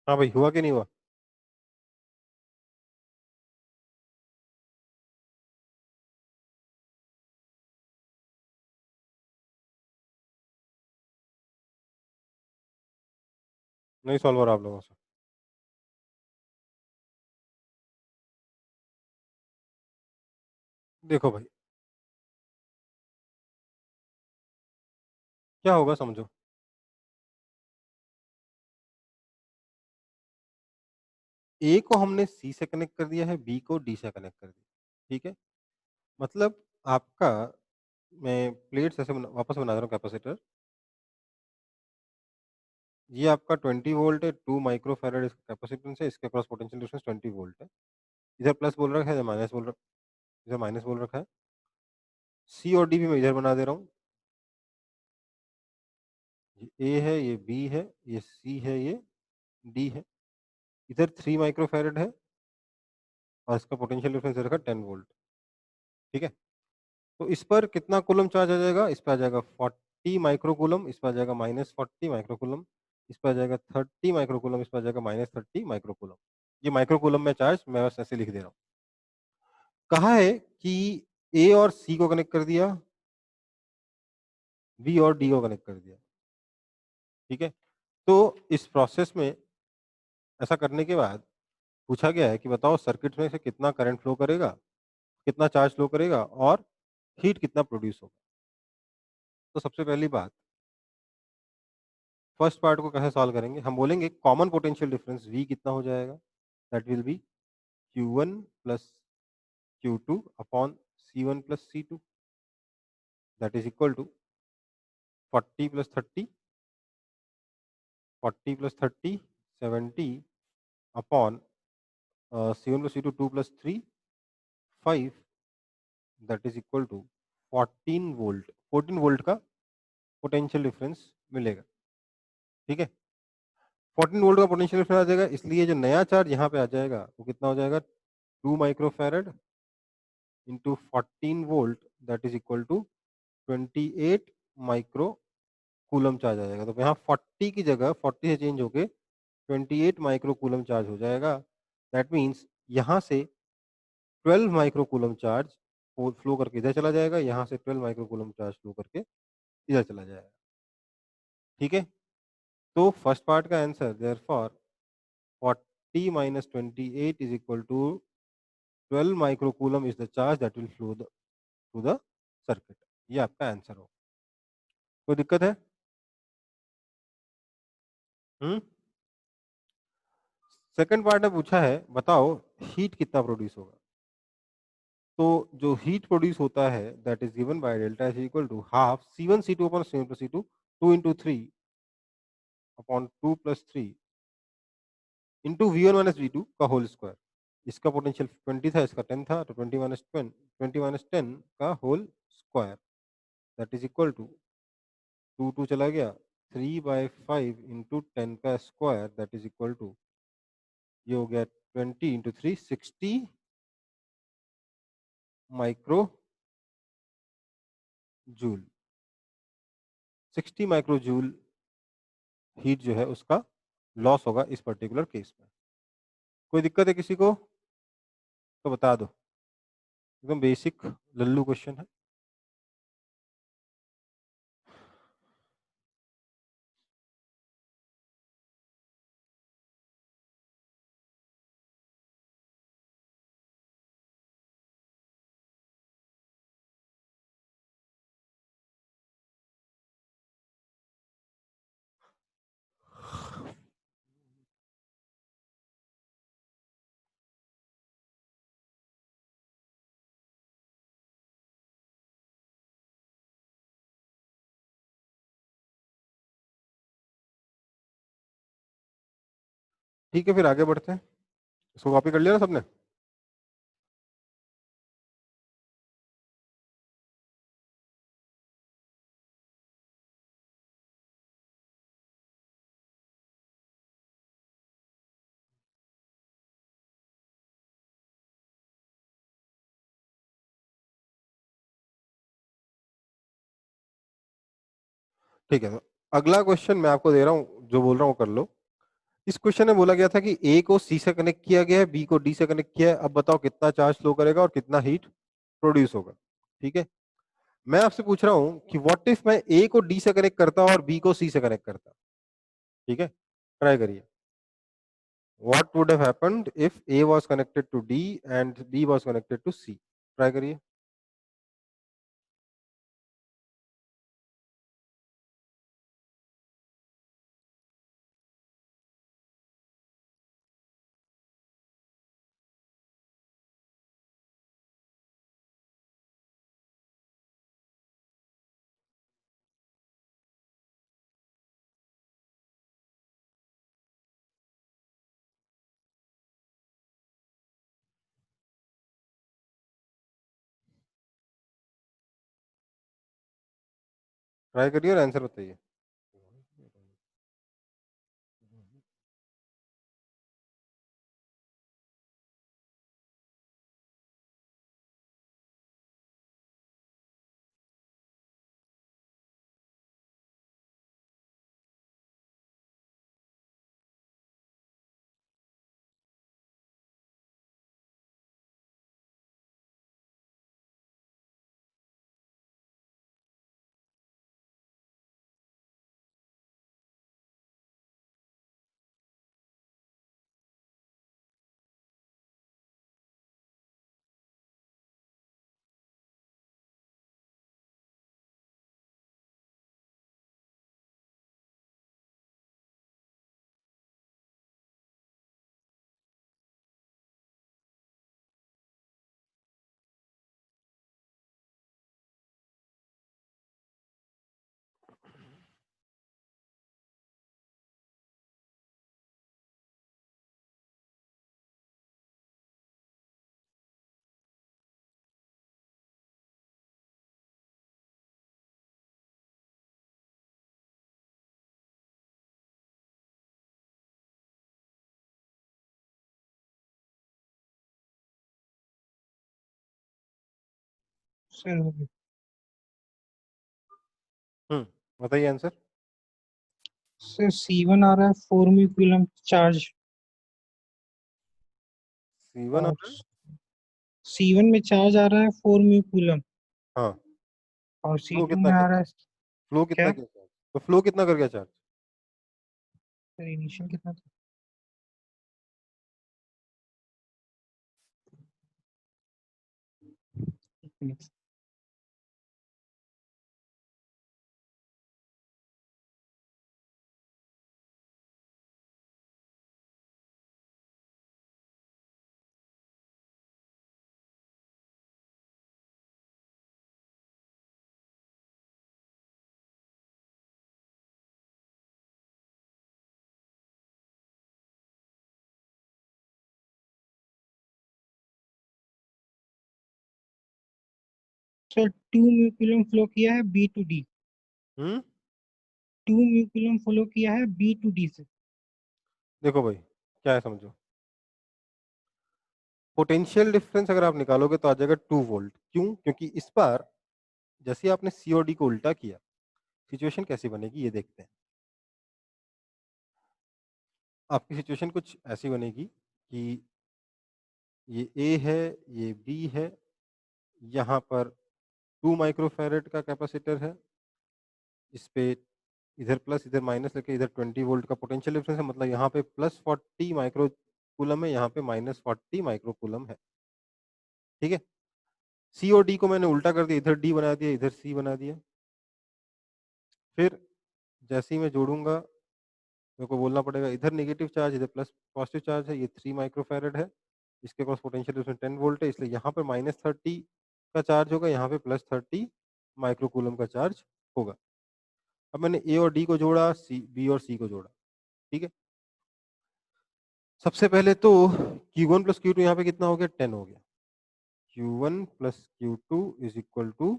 हाँ भाई, हुआ कि नहीं हुआ? नहीं सॉल्व हो रहा आप लोगों से? देखो भाई, क्या होगा समझो। ए को हमने सी से कनेक्ट कर दिया है, बी को डी से कनेक्ट कर दिया, ठीक है? मतलब आपका, मैं प्लेट्स ऐसे वापस बना रहा हूँ कैपेसिटर। ये आपका 20 वोल्ट है, 2 माइक्रो फैराड इसका कैपेसिटेंस है, इसके क्रॉस पोटेंशियल डिफरेंस 20 वोल्ट है। इधर प्लस बोल रखा है, इधर माइनस बोल रखा है। सी और डी भी मैं इधर बना दे रहा हूँ। ये ए है, ये बी है, ये सी है, ये डी है। इधर 3 माइक्रो फैराड है और इसका पोटेंशियल डिफरेंस रखा 10 वोल्ट, ठीक है? तो इस पर कितना कूलम चार्ज आ जाएगा? इस पर आ जाएगा 40 माइक्रो कूलम, इस पर आ जाएगा -40 माइक्रो कूलम, इस पर आ जाएगा 30 माइक्रो कूलम, इस पर आ जाएगा -30 माइक्रो कूलम। ये माइक्रो कूलम में चार्ज मैं बस ऐसे लिख दे रहा हूँ। कहा है कि ए और सी को कनेक्ट कर दिया, बी और डी को कनेक्ट कर दिया, ठीक है? तो इस प्रोसेस में ऐसा करने के बाद पूछा गया है कि बताओ सर्किट में से कितना करंट फ्लो करेगा, कितना चार्ज फ्लो करेगा और हीट कितना प्रोड्यूस होगा। तो सबसे पहली बात, फर्स्ट पार्ट को कैसे सॉल्व करेंगे? हम बोलेंगे कॉमन पोटेंशियल डिफरेंस V कितना हो जाएगा? That will be Q1 plus Q2 upon C1 plus C2, that is equal to 40 plus 30, 40 plus 30 70 upon C1 plus C2 2 plus 3 5, that is equal to 14 volt. 14 volt का पोटेंशियल डिफरेंस मिलेगा, ठीक है? 14 वोल्ट का पोटेंशियल डिफरेंस आ जाएगा, इसलिए जो नया चार्ज यहाँ पे आ जाएगा वो कितना हो जाएगा? 2 micro farad into 14 volt, that is equal to 28 micro coulomb charge आ जाएगा। तो यहाँ 40 की जगह 40 से चेंज होके 28 माइक्रो कूलम चार्ज हो जाएगा। दैट मीन्स यहाँ से 12 माइक्रो कूलम चार्ज फ्लो करके इधर चला जाएगा, यहाँ से 12 माइक्रो कूलम चार्ज फ्लो करके इधर चला जाएगा, ठीक है? तो फर्स्ट पार्ट का answer therefore 40 minus 28 is equal to 12 micro coulomb is the charge that will flow through the circuit. ये आपका आंसर होगा। कोई दिक्कत है? सेकंड पार्ट में पूछा है बताओ हीट कितना प्रोड्यूस होगा। तो जो हीट प्रोड्यूस होता है that is given by delta is equal to half C1 C2 upon C1 plus C2, 2 into 3 upon 2 plus 3 into V1 minus V2 का होल स्क्वायर। इसका पोटेंशियल 20 था, इसका 10 था, तो 20 माइनस 10 का whole square, that is equal to 2 2 चला गया, 3/5 इंटू 10 का square, that is equal to, ये हो गया 20 into 3 60 micro joule. 60 micro joule heat जो है उसका लॉस होगा इस पर्टिकुलर केस में। कोई दिक्कत है किसी को? तो बता दो, एकदम बेसिक लल्लू क्वेश्चन है। ठीक है, फिर आगे बढ़ते हैं। इसको कॉपी कर लिया ना सबने? ठीक है, तो अगला क्वेश्चन मैं आपको दे रहा हूँ, जो बोल रहा हूँ कर लो। इस क्वेश्चन में बोला गया था कि ए को सी से कनेक्ट किया गया है, बी को डी से कनेक्ट किया है। अब बताओ कितना चार्ज फ्लो करेगा और कितना हीट प्रोड्यूस होगा, ठीक है? मैं आपसे पूछ रहा हूँ कि व्हाट इफ मैं ए को डी से कनेक्ट करता और बी को सी से कनेक्ट करता, ठीक है? ट्राई करिए। What would have happened if A was connected to D and B was connected to C? Try करिए। ट्राई करिए और आंसर बताइए। सर हो गया। बताइए आंसर। सर C1 आ रहा है 4 म्यू कूलम चार्ज, C1 आ और रहा है। C1 में चार्ज आ रहा है 4 म्यू कूलम, हाँ, और फ्लो C2 कितना में आ किया, रहा है फ्लो कितना क्या? किया चार्ज, तो फ्लो कितना कर गया चार्ज? सर इनिशियल कितना था? एक minute. Sir 2 mu coulomb flow किया है B to D, hmm 2 mu coulomb flow किया है B टू D से। देखो भाई, क्या है समझो, पोटेंशियल डिफरेंस अगर आप निकालोगे तो आ जाएगा 2 वोल्ट। क्यों? क्योंकि इस बार जैसे आपने सी और डी को उल्टा किया, सिचुएशन कैसी बनेगी ये देखते हैं। आपकी सिचुएशन कुछ ऐसी बनेगी कि ये ए है, ये बी है, यहाँ पर 2 माइक्रोफैरेड का कैपेसिटर है, इस पे इधर प्लस इधर माइनस लेके इधर 20 वोल्ट का पोटेंशियल डिफरेंस है, मतलब यहाँ पे प्लस 40 माइक्रो कूलम है, यहाँ पे माइनस 40 माइक्रो कूलम है। ठीक है, सी और डी को मैंने उल्टा कर दिया, इधर डी बना दिया, इधर सी बना दिया। फिर जैसे ही मैं जोड़ूंगा, मेरे को बोलना पड़ेगा इधर नेगेटिव चार्ज, इधर प्लस पॉजिटिव चार्ज है, ये 3 माइक्रोफैरेड है, इसके पास पोटेंशियल डिफरेंस 10 वोल्ट है, इसलिए यहाँ पे -30 का चार्ज होगा, यहाँ पे +30 माइक्रोकूलम का चार्ज होगा। अब मैंने ए और डी को जोड़ा, सी बी और सी को जोड़ा। ठीक है, सबसे पहले तो Q1 प्लस Q2 यहाँ पे कितना हो गया, 10 हो गया। Q1 plus Q2 is equal to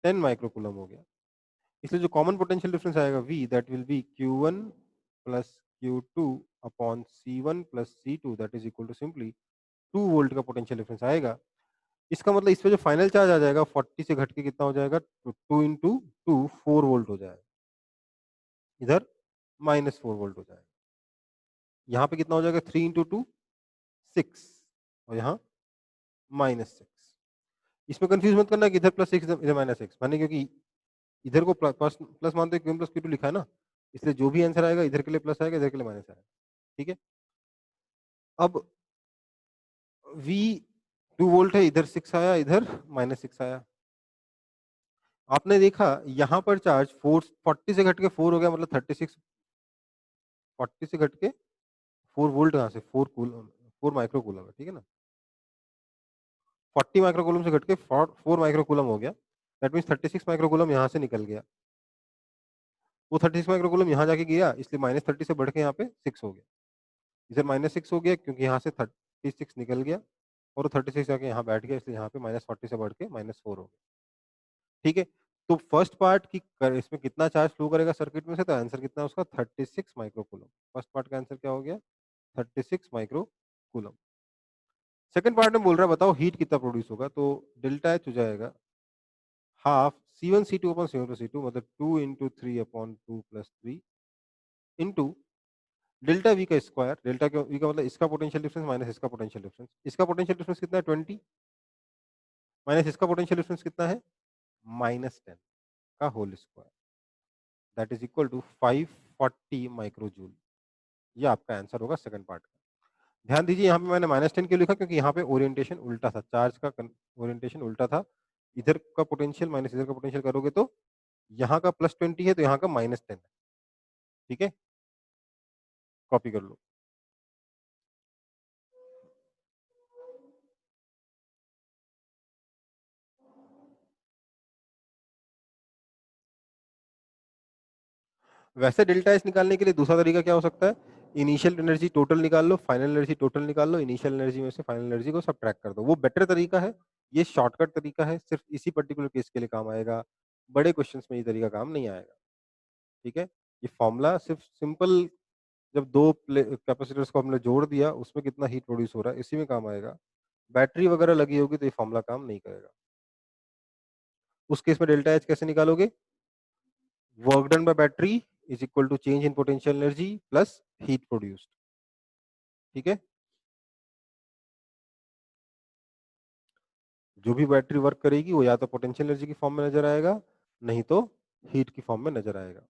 10 microcoulomb हो गया। इसलिए जो कॉमन पोटेंशियल डिफरेंस आएगा V, that will be Q1 plus Q2 upon C1 plus C2, that is equal to simply 2 volt का पोटेंशियल डिफरेंस आएगा। इसका मतलब इस पे जो फाइनल चार्ज आ जाएगा 40 से घट के कितना हो जाएगा, 2 इंटू 2 4 वोल्ट हो जाएगा, इधर -4 वोल्ट हो जाएगा। यहाँ पे कितना हो जाएगा, 3 इंटू 2 6, और यहाँ -6। इसमें कंफ्यूज मत करना कि इधर +6 इधर -6, माने क्योंकि इधर को प्लस प्लस मानते Q1 प्लस Q2 लिखा है ना, इसलिए जो भी आंसर आएगा इधर के लिए प्लस आएगा, इधर के लिए माइनस आएगा। ठीक है, अब V 2 वोल्ट है, इधर 6 आया, इधर -6 आया। आपने देखा यहाँ पर चार्ज 40 से घट के 4 हो गया, मतलब 36, 40 से घट के 4 वोल्ट कहाँ से, 4 माइक्रो कूलम है। ठीक है ना, 40 माइक्रो कूलम से घट के 4 माइक्रो कूलम हो गया, दैट मीन्स 36 माइक्रो कूलम यहाँ से निकल गया। वो 36 माइक्रो कूलम यहाँ जाके गया, इसलिए -30 से बढ़ के यहाँ पे 6 हो गया, इधर -6 हो गया क्योंकि यहाँ से 36 निकल गया, और 36 जाके यहाँ बैठ गया, इसलिए यहाँ पे -40 से बढ़ के -4 हो गया। ठीक है, तो फर्स्ट पार्ट की इसमें कितना चार्ज फ्लो करेगा सर्किट में से, तो आंसर कितना है उसका 36 माइक्रो कूलम। फर्स्ट पार्ट का आंसर क्या हो गया 36 माइक्रो कूलम। सेकंड पार्ट में बोल रहा है बताओ हीट कितना प्रोड्यूस होगा, तो डेल्टा एच हो जाएगा half C1 C2 upon C1 C2 मतलब 2 into 3 upon 2 plus 3 into delta we का स्क्वायर। डेल्टा वी का मतलब इसका पोटेंशियल डिफरेंस माइनस इसका पोटेंशियल डिफरेंस। इसका पोटेंशियल डिफरेंस कितना है 20 माइनस इसका पोटेंशियल डिफरेंस कितना है -10 का whole square, that is equal to 540 micro joule. ये आपका आंसर होगा सेकंड पार्ट का। ध्यान दीजिए यहाँ पे मैंने -10 क्यों लिखा, क्योंकि यहाँ पे ओरिएंटेशन उल्टा था, चार्ज का ओरिएंटेशन उल्टा था। इधर का पोटेंशियल माइनस इधर का पोटेंशियल करोगे तो यहाँ का +20 है तो यहाँ का -10 है। ठीक है, कॉपी कर लो। वैसे डेल्टा एच निकालने के लिए दूसरा तरीका क्या हो सकता है, इनिशियल एनर्जी टोटल निकाल लो, फाइनल एनर्जी टोटल निकाल लो, इनिशियल एनर्जी में से फाइनल एनर्जी को सबट्रैक्ट कर दो, वो बेटर तरीका है। ये शॉर्टकट तरीका है, सिर्फ इसी पर्टिकुलर केस के लिए काम आएगा, बड़े क्वेश्चंस में ये तरीका काम नहीं आएगा। ठीक है, ये फॉर्मूला सिर्फ सिंपल जब दो कैपेसिटर्स को हमने जोड़ दिया उसमें कितना हीट प्रोड्यूस हो रहा है इसी में काम आएगा। बैटरी वगैरह लगी होगी तो ये फॉर्मूला काम नहीं करेगा। उस केस में डेल्टा एच कैसे निकालोगे, work done by battery is equal to change in potential energy plus heat produced. ठीक है, जो भी बैटरी वर्क करेगी वो या तो पोटेंशियल एनर्जी की फॉर्म में नजर आएगा, नहीं तो हीट की फॉर्म में नजर आएगा।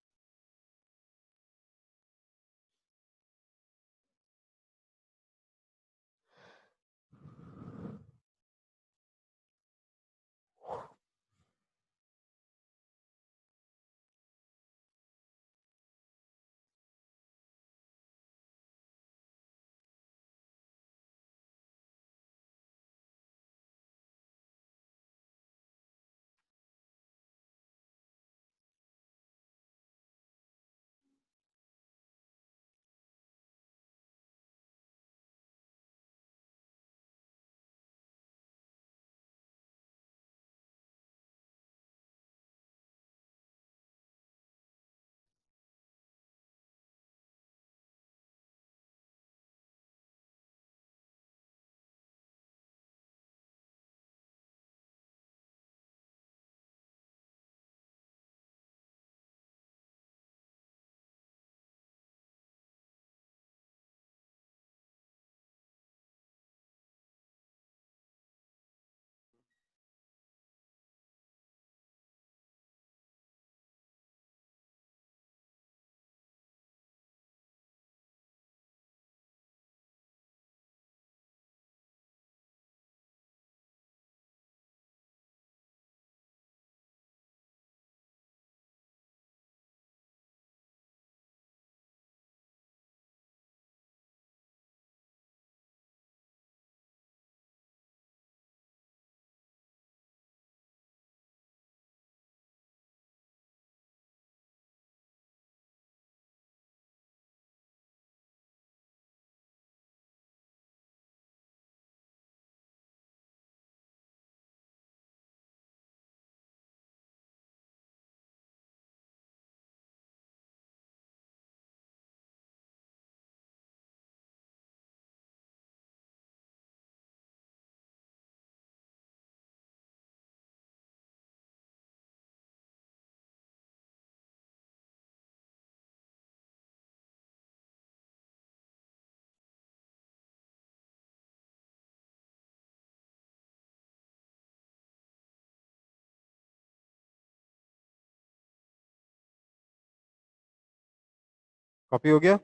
कॉपी हो गया,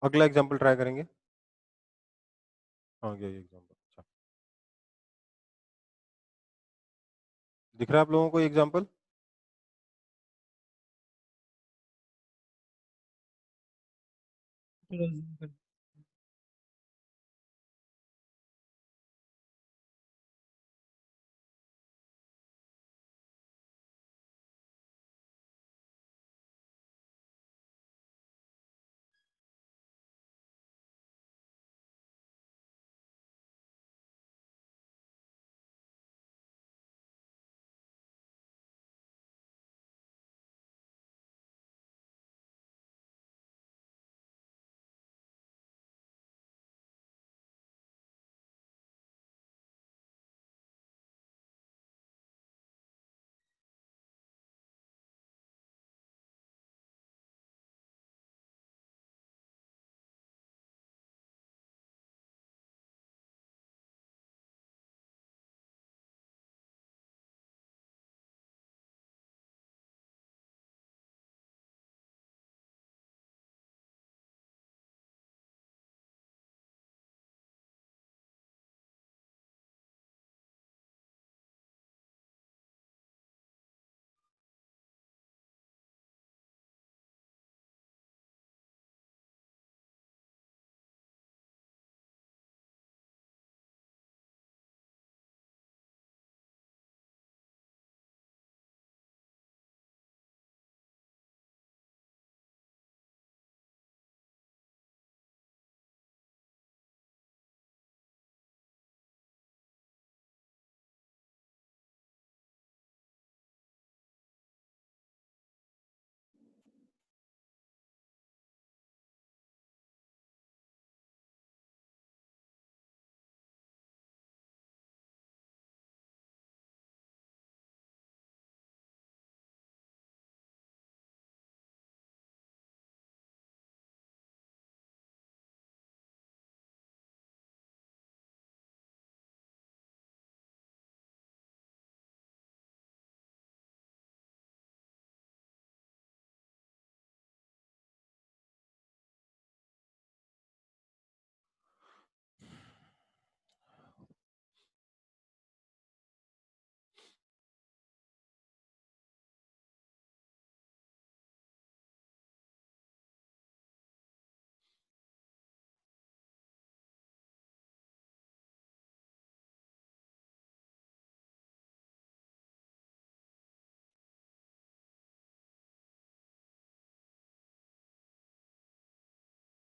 अगला एग्जांपल ट्राई करेंगे। हाँ गया ये एग्जांपल, अच्छा दिख रहा है आप लोगों को एग्जांपल। थोड़ा zoom कर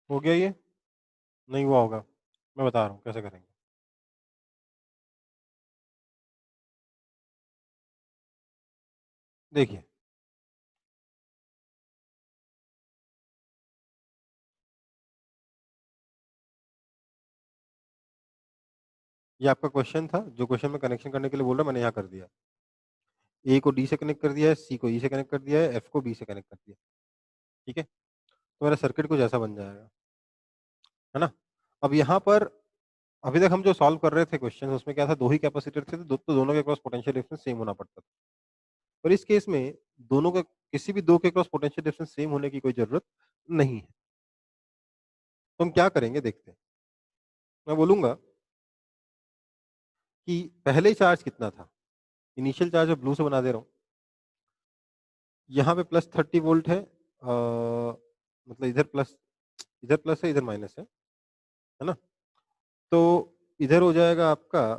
हो गया ये? नहीं हुआ होगा, मैं बता रहा हूँ कैसे करेंगे। देखिए ये आपका क्वेश्चन था, जो क्वेश्चन में कनेक्शन करने के लिए बोल रहा मैंने यहाँ कर दिया। ए को डी से कनेक्ट कर दिया है, सी को ई से कनेक्ट कर दिया है, एफ को बी से कनेक्ट कर दिया। ठीक है, तो मेरा सर्किट कुछ ऐसा बन जाएगा, है ना। अब यहाँ पर अभी तक हम जो सॉल्व कर रहे थे क्वेश्चन, उसमें क्या था, दो ही कैपेसिटर थे, तो दोनों के क्रॉस पोटेंशियल डिफरेंस सेम होना पड़ता था। पर इस केस में दोनों का, किसी भी दो के क्रॉस पोटेंशियल डिफरेंस सेम होने की कोई जरूरत नहीं है। तो हम क्या करेंगे देखते हैं। मैं बोलूंगा कि पहले चार्ज कितना था, इनिशियल चार्ज ब्लू से बना दे रहा हूँ। यहाँ पे प्लस 30 वोल्ट है, मतलब इधर प्लस है, इधर माइनस है ना। तो इधर हो जाएगा आपका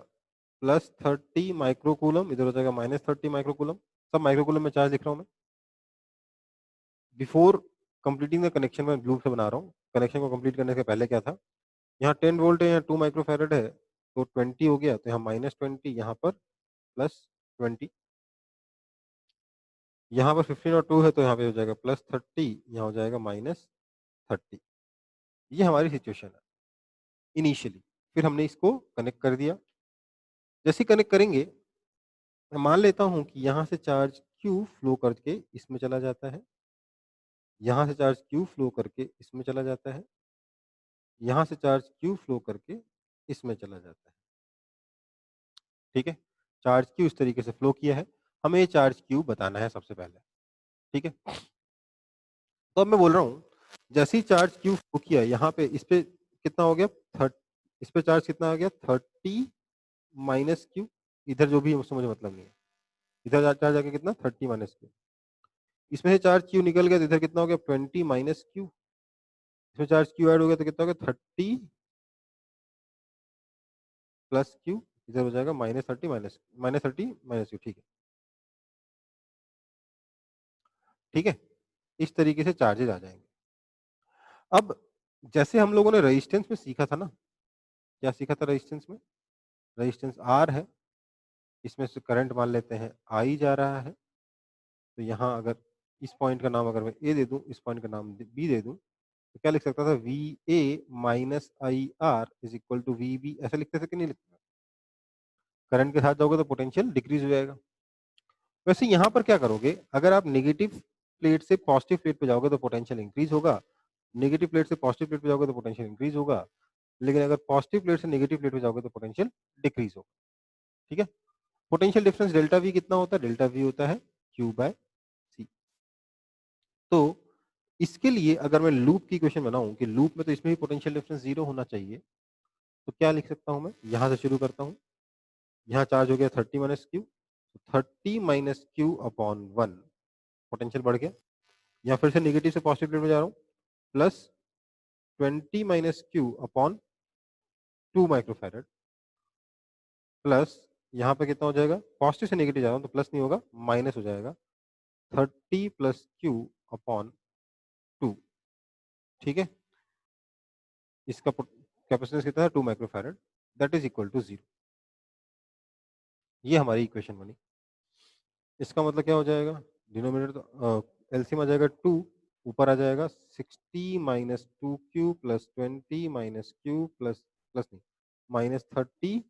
प्लस 30 माइक्रोकूलम, इधर हो जाएगा माइनस 30 माइक्रोकूलम। सब माइक्रोकूलम में चार्ज लिख रहा हूँ मैं। बिफोर कंप्लीटिंग द कनेक्शन में ब्लू से बना रहा हूँ। कनेक्शन को कंप्लीट करने से पहले क्या था, यहाँ 10 वोल्ट है, यहाँ 2 माइक्रोफैरड है, तो 20 हो गया, तो यहाँ -20, यहाँ पर +20, यहाँ पर 15 और 2 है, तो यहाँ पे हो जाएगा +30, यहाँ हो जाएगा -30। ये हमारी सिचुएशन है इनिशियली। फिर हमने इसको कनेक्ट कर दिया। जैसे कनेक्ट करेंगे, मैं मान लेता हूँ कि यहाँ से चार्ज Q फ्लो करके इसमें चला जाता है, यहाँ से चार्ज Q फ्लो करके इसमें चला जाता है, यहाँ से चार्ज Q फ्लो करके इसमें चला जाता है। ठीक है, चार्ज Q इस तरीके से फ्लो किया है, हमें ये चार्ज Q बताना है सबसे पहले। ठीक है, तो अब मैं बोल रहा हूँ, जैसे ही चार्ज Q फ्लो किया, यहाँ पे इस पे कितना हो गया, इस पे चार्ज कितना आ गया, 30 माइनस Q। इधर जो भी है उससे मुझे मतलब नहीं है, इधर चार्ज आके कितना, 30 माइनस Q। इसमें से चार्ज Q निकल गया, तो इधर कितना हो गया, 20 माइनस Q। इसमें चार्ज Q ऐड हो गया, तो कितना हो गया, 30 प्लस Q। इधर हो जाएगा -30 -30 माइनस Q। ठीक है, ठीक है, इस तरीके से चार्जेज आ जाएंगे। अब जैसे हम लोगों ने रेजिस्टेंस में सीखा था ना, क्या सीखा था रेजिस्टेंस में, रेजिस्टेंस R है, इसमें से करंट मान लेते हैं I जा रहा है। तो यहाँ अगर इस पॉइंट का नाम अगर मैं A दे दूं, इस पॉइंट का नाम B दे दूं, तो क्या लिख सकता था, VA minus IR is equal to VB, ऐसा लिखते थे कि नहीं लिखते? करंट के साथ जाओगे तो पोटेंशियल डिक्रीज हो जाएगा। वैसे यहाँ पर क्या करोगे, अगर आप नेगेटिव प्लेट से पॉजिटिव प्लेट पे जाओगे तो पोटेंशियल इंक्रीज होगा, नेगेटिव प्लेट से पॉजिटिव प्लेट पे जाओगे तो पोटेंशियल इंक्रीज होगा, लेकिन अगर पॉजिटिव प्लेट से नेगेटिव प्लेट पे जाओगे तो पोटेंशियल डिक्रीज होगा। ठीक है, पोटेंशियल डिफरेंस डेल्टा वी कितना होता है, डेल्टा वी होता है Q/C। तो इसके लिए अगर मैं लूप की इक्वेशन बनाऊं कि लूप में तो इसमें भी पोटेंशियल डिफरेंस 0 होना चाहिए, तो क्या लिख सकता हूं मैं, यहां से शुरू करता हूं। यहाँ चार्ज हो गया 30 minus Q, 30 minus Q upon 1, potential बढ़ गया। यहाँ फिर से नेगेटिव से पॉजिटिव प्लेट में जा रहा हूँ, plus 20 minus Q upon 2 microfarad, plus यहाँ पे कितना हो जाएगा, पॉजिटिव से नेगेटिव जा रहा हूँ तो प्लस नहीं होगा, माइनस हो जाएगा, 30 प्लस Q अपॉन 2। ठीक है, इसका कैपेसिटेंस कितना है, 2 microfarad, that is equal to 0। ये हमारी इक्वेशन बनी। इसका मतलब क्या हो जाएगा, डिनोमिनेटर तो एलसीएम आ जाएगा 2, ऊपर आ जाएगा 60 minus 2Q plus 20 minus Q plus plus नहीं minus 30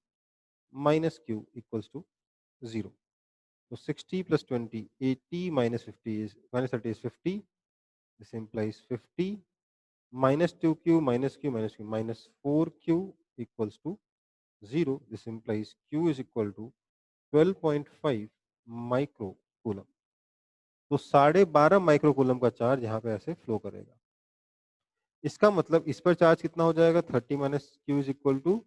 minus Q equals to 0। तो 60 प्लस 20 80 minus 50 is minus 30 is 50, this implies 50 minus 2Q minus Q minus Q minus 4Q equals to 0. This implies Q is equal to 12.5 micro coulomb. तो 12.5 माइक्रो कूलम का चार्ज यहाँ पे ऐसे फ्लो करेगा। इसका मतलब इस पर चार्ज कितना हो जाएगा, 30 minus Q is equal to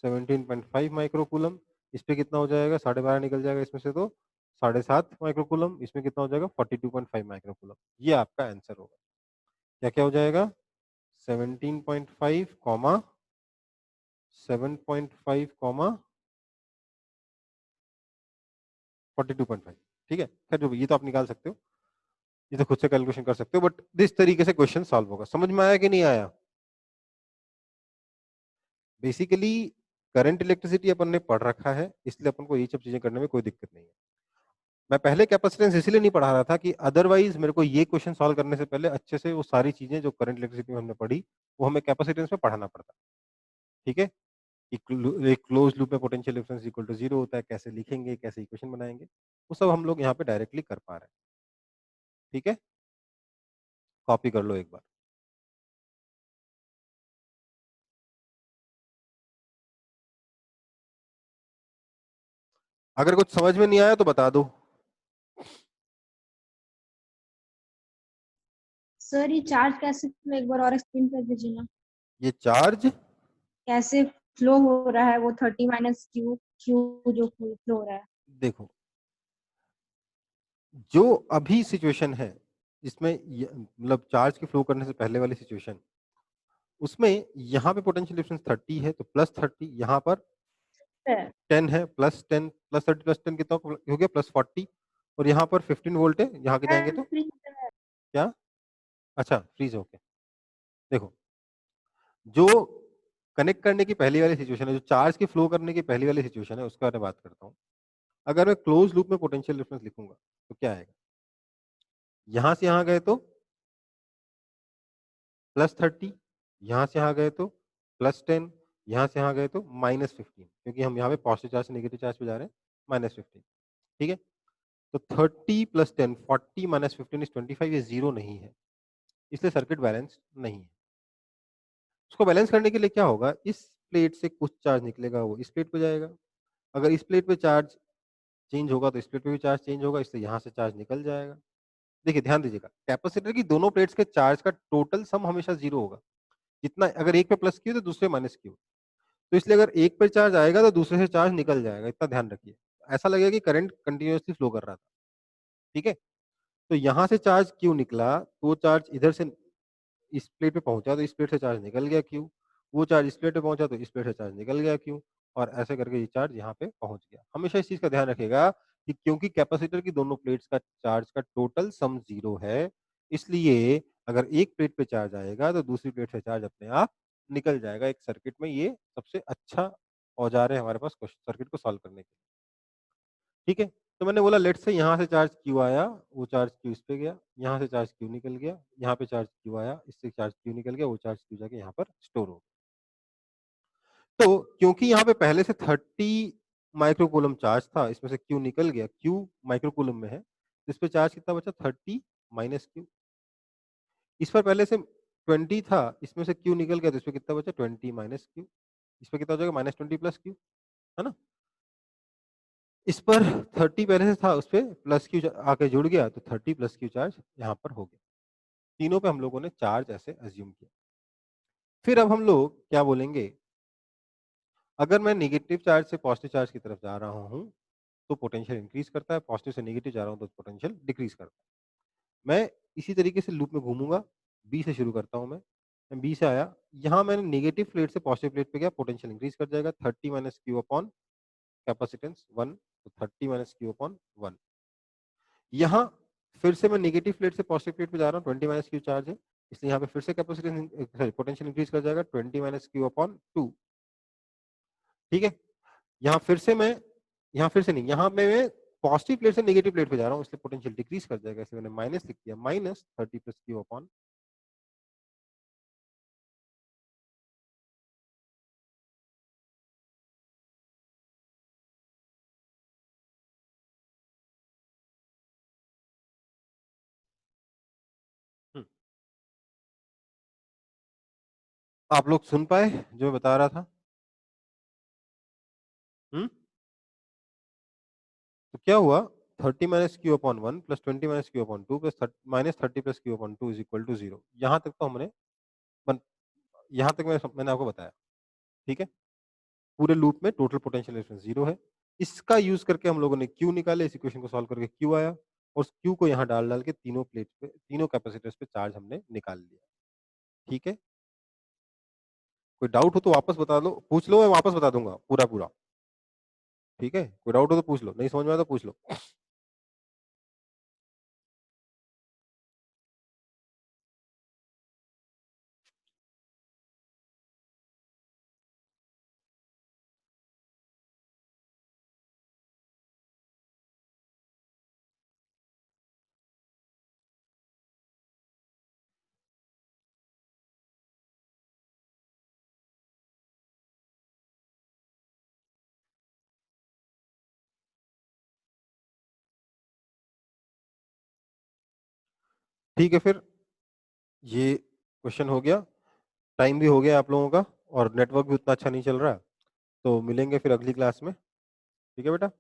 17.5 micro coulomb. इस पे कितना हो जाएगा, 12.5 निकल जाएगा इसमें से, तो 7.5 माइक्रो कूलम, इसमें कितना हो जाएगा 42.5 माइक्रो कूलम। ये आपका आंसर होगा। क्या क्या हो जाएगा, 17.5 कॉमा 7.5 कॉमा 42.5। ठीक है, खैर जो भी, ये तो आप निकाल सकते हो, ये तो खुद से कैलकुलेशन कर सकते हो, बट इस तरीके से क्वेश्चन सॉल्व होगा। समझ में आया कि नहीं आया? बेसिकली करंट इलेक्ट्रिसिटी अपन ने पढ़ रखा है, इसलिए अपन को ये सब चीजें करने में कोई दिक्कत नहीं है। मैं पहले कैपेसिटेंस इसलिए नहीं पढ़ा रहा था कि अदरवाइज मेरे को ये क्वेश्चन सॉल्व करने से पहले अच्छे से वो सारी चीजें जो करंट इलेक्ट्रिसिटी में हमने पढ़ी वो हमें कैपेसिटेंस में पढ़ाना पड़ता। ठीक है, एक क्लोज लूप में पोटेंशियल डिफरेंस इक्वल टू 0 होता है, कैसे लिखेंगे, कैसे इक्वेशन बनाएंगे, वो सब हम लोग यहाँ पे डायरेक्टली कर पा रहे हैं। ठीक है, कॉपी कर लो एक बार। अगर कुछ समझ में नहीं आया तो बता दो। सर ये चार्ज कैसे एक बार और एक्सप्लेन कर दीजिए ना, ये चार्ज कैसे फ्लो हो रहा है वो 30 माइनस क्यू क्यू जो फ्लो हो रहा है। देखो, जो अभी सिचुएशन है जिसमें मतलब चार्ज के फ्लो करने से पहले वाली सिचुएशन, उसमें यहाँ पे पोटेंशियल डिफरेंस 30 है तो प्लस 30, यहाँ पर 10 है, प्लस 10 प्लस 30 प्लस 10 कितना हो गया, प्लस 40, और यहाँ पर 15 वोल्ट है, यहाँ के जाएंगे तो क्या, अच्छा फ्रीज हो गया। देखो, जो कनेक्ट करने की पहली वाली सिचुएशन है, जो चार्ज के फ्लो करने की पहली वाली सिचुएशन है, उसके बारे में बात करता हूँ। अगर मैं क्लोज लूप में पोटेंशियल डिफरेंस लिखूंगा तो क्या आएगा, यहां से यहां गए तो प्लस 30, यहां से यहां गए तो प्लस 10, यहां से यहां गए तो माइनस 15, क्योंकि हम यहाँ पे पॉजिटिव चार्ज से नेगेटिव चार्ज पे जा रहे हैं, माइनस 15। ठीक है, तो 30 प्लस 10 40 माइनस 15 इज 25, ये जीरो नहीं है, इसलिए सर्किट बैलेंस नहीं है। उसको बैलेंस करने के लिए क्या होगा, इस प्लेट से कुछ चार्ज निकलेगा, वो इस प्लेट पे जाएगा। अगर इस प्लेट पे चार्ज चेंज होगा तो इस प्लेट पे भी चार्ज चेंज होगा, इसलिए यहाँ से चार्ज निकल जाएगा। देखिए ध्यान दीजिएगा, कैपेसिटर की दोनों प्लेट्स के चार्ज का टोटल सम हमेशा जीरो होगा। जितना अगर एक पे प्लस क्यू तो दूसरे माइनस क्यू, तो इसलिए अगर एक पे चार्ज आएगा तो दूसरे से चार्ज निकल जाएगा, इतना ध्यान रखिए। ऐसा लगेगा कि करंट कंटिन्यूअसली फ्लो कर रहा था। ठीक है, तो यहाँ से चार्ज क्यू निकला तो वो चार्ज इधर से इस प्लेट पे पहुंचा तो इस प्लेट से चार्ज निकल गया क्यू, वो चार्ज इस प्लेट पे पहुंचा तो इस प्लेट से चार्ज निकल गया क्यू, और ऐसे करके ये चार्ज यहाँ पे पहुंच गया। हमेशा इस चीज का ध्यान रखिएगा कि क्योंकि कैपेसिटर की दोनों प्लेट्स का चार्ज का टोटल सम जीरो है, इसलिए अगर एक प्लेट पे चार्ज आएगा तो दूसरी प्लेट से चार्ज अपने आप निकल जाएगा। एक सर्किट में ये सबसे अच्छा औजार है हमारे पास सर्किट को सॉल्व करने के। ठीक है, तो मैंने बोला लेट से यहाँ से चार्ज क्यू आया, वो चार्ज क्यू इस पे गया, यहाँ से चार्ज क्यू निकल गया, यहाँ पे चार्ज क्यू आया, इससे चार्ज क्यू निकल गया, वो चार्ज क्यू जाके यहाँ पर स्टोर हो गया। तो क्योंकि यहाँ पे पहले से 30 माइक्रोकूलम चार्ज था, इसमें से क्यू निकल गया, क्यू माइक्रोकूलम में है, तो इस पे चार्ज कितना बचा, 30 माइनस क्यू। इस पर पहले से 20 था, इसमें से क्यू निकल गया, तो इस पे कितना बचा, 20 माइनस क्यू। इस पे कितना हो जाएगा, माइनस 20 प्लस क्यू, है ना। इस पर 30 पहले से था, उस पर प्लस क्यू आके जुड़ गया, तो 30 प्लस क्यू चार्ज यहाँ पर हो गया। तीनों पे हम लोगों ने चार्ज ऐसे अज्यूम किया। फिर अब हम लोग क्या बोलेंगे, अगर मैं नेगेटिव चार्ज से पॉजिटिव चार्ज की तरफ जा रहा हूँ तो पोटेंशियल इंक्रीज करता है, पॉजिटिव से नेगेटिव जा रहा हूँ तो पोटेंशियल डिक्रीज करता है। मैं इसी तरीके से लूप में घूमूंगा, बी से शुरू करता हूँ मैं बी से आया, यहाँ मैंने नेगेटिव प्लेट से पॉजिटिव प्लेट पे गया, पोटेंशियल इंक्रीज कर जाएगा, 30 माइनस क्यू अपॉन कैपेसिटेंस 1, तो 30 माइनस क्यू अपॉन 1। यहाँ फिर से मैं नेगेटिव प्लेट से पॉजिटिव प्लेट पे जा रहा हूँ, 20 माइनस क्यू चार्ज है, इसलिए यहाँ पे फिर से कैपेसिटेंस सॉरी पोटेंशियल इंक्रीज कर जाएगा, 20 माइनस क्यू अपॉन 2। ठीक है, यहाँ फिर से मैं, यहाँ फिर से नहीं, यहाँ पे मैं पॉजिटिव प्लेट से नेगेटिव प्लेट पे जा रहा हूँ, इसलिए पोटेंशियल डिक्रीज कर जाएगा, इसलिए मैंने माइनस लिख दिया, माइनस 30 प्लस क्यू अपॉन आप लोग सुन पाए जो मैं बता रहा था? तो क्या हुआ, 30 minus Q upon 1 plus 20 minus Q upon 2 plus minus 30 plus Q upon 2 is equal to 0। यहाँ तक तो हमने यहाँ तक मैंने आपको बताया। ठीक है, पूरे लूप में टोटल पोटेंशियल डिफरेंस 0 है। इसका यूज करके हम लोगों ने क्यू निकाले, इस इक्वेशन को सॉल्व करके क्यू आया, और उस क्यू को यहाँ डाल डाल के तीनों प्लेट पे, तीनों कैपेसिटर्स पे चार्ज हमने निकाल लिया। ठीक है, कोई डाउट हो तो वापस बता लो, पूछ लो, मैं वापस बता दूंगा पूरा पूरा। ठीक है, कोई डाउट हो तो पूछ लो, नहीं समझ में आया तो पूछ लो। ठीक है, फिर ये क्वेश्चन हो गया, टाइम भी हो गया आप लोगों का और नेटवर्क भी उतना अच्छा नहीं चल रहा, तो मिलेंगे फिर अगली क्लास में। ठीक है बेटा।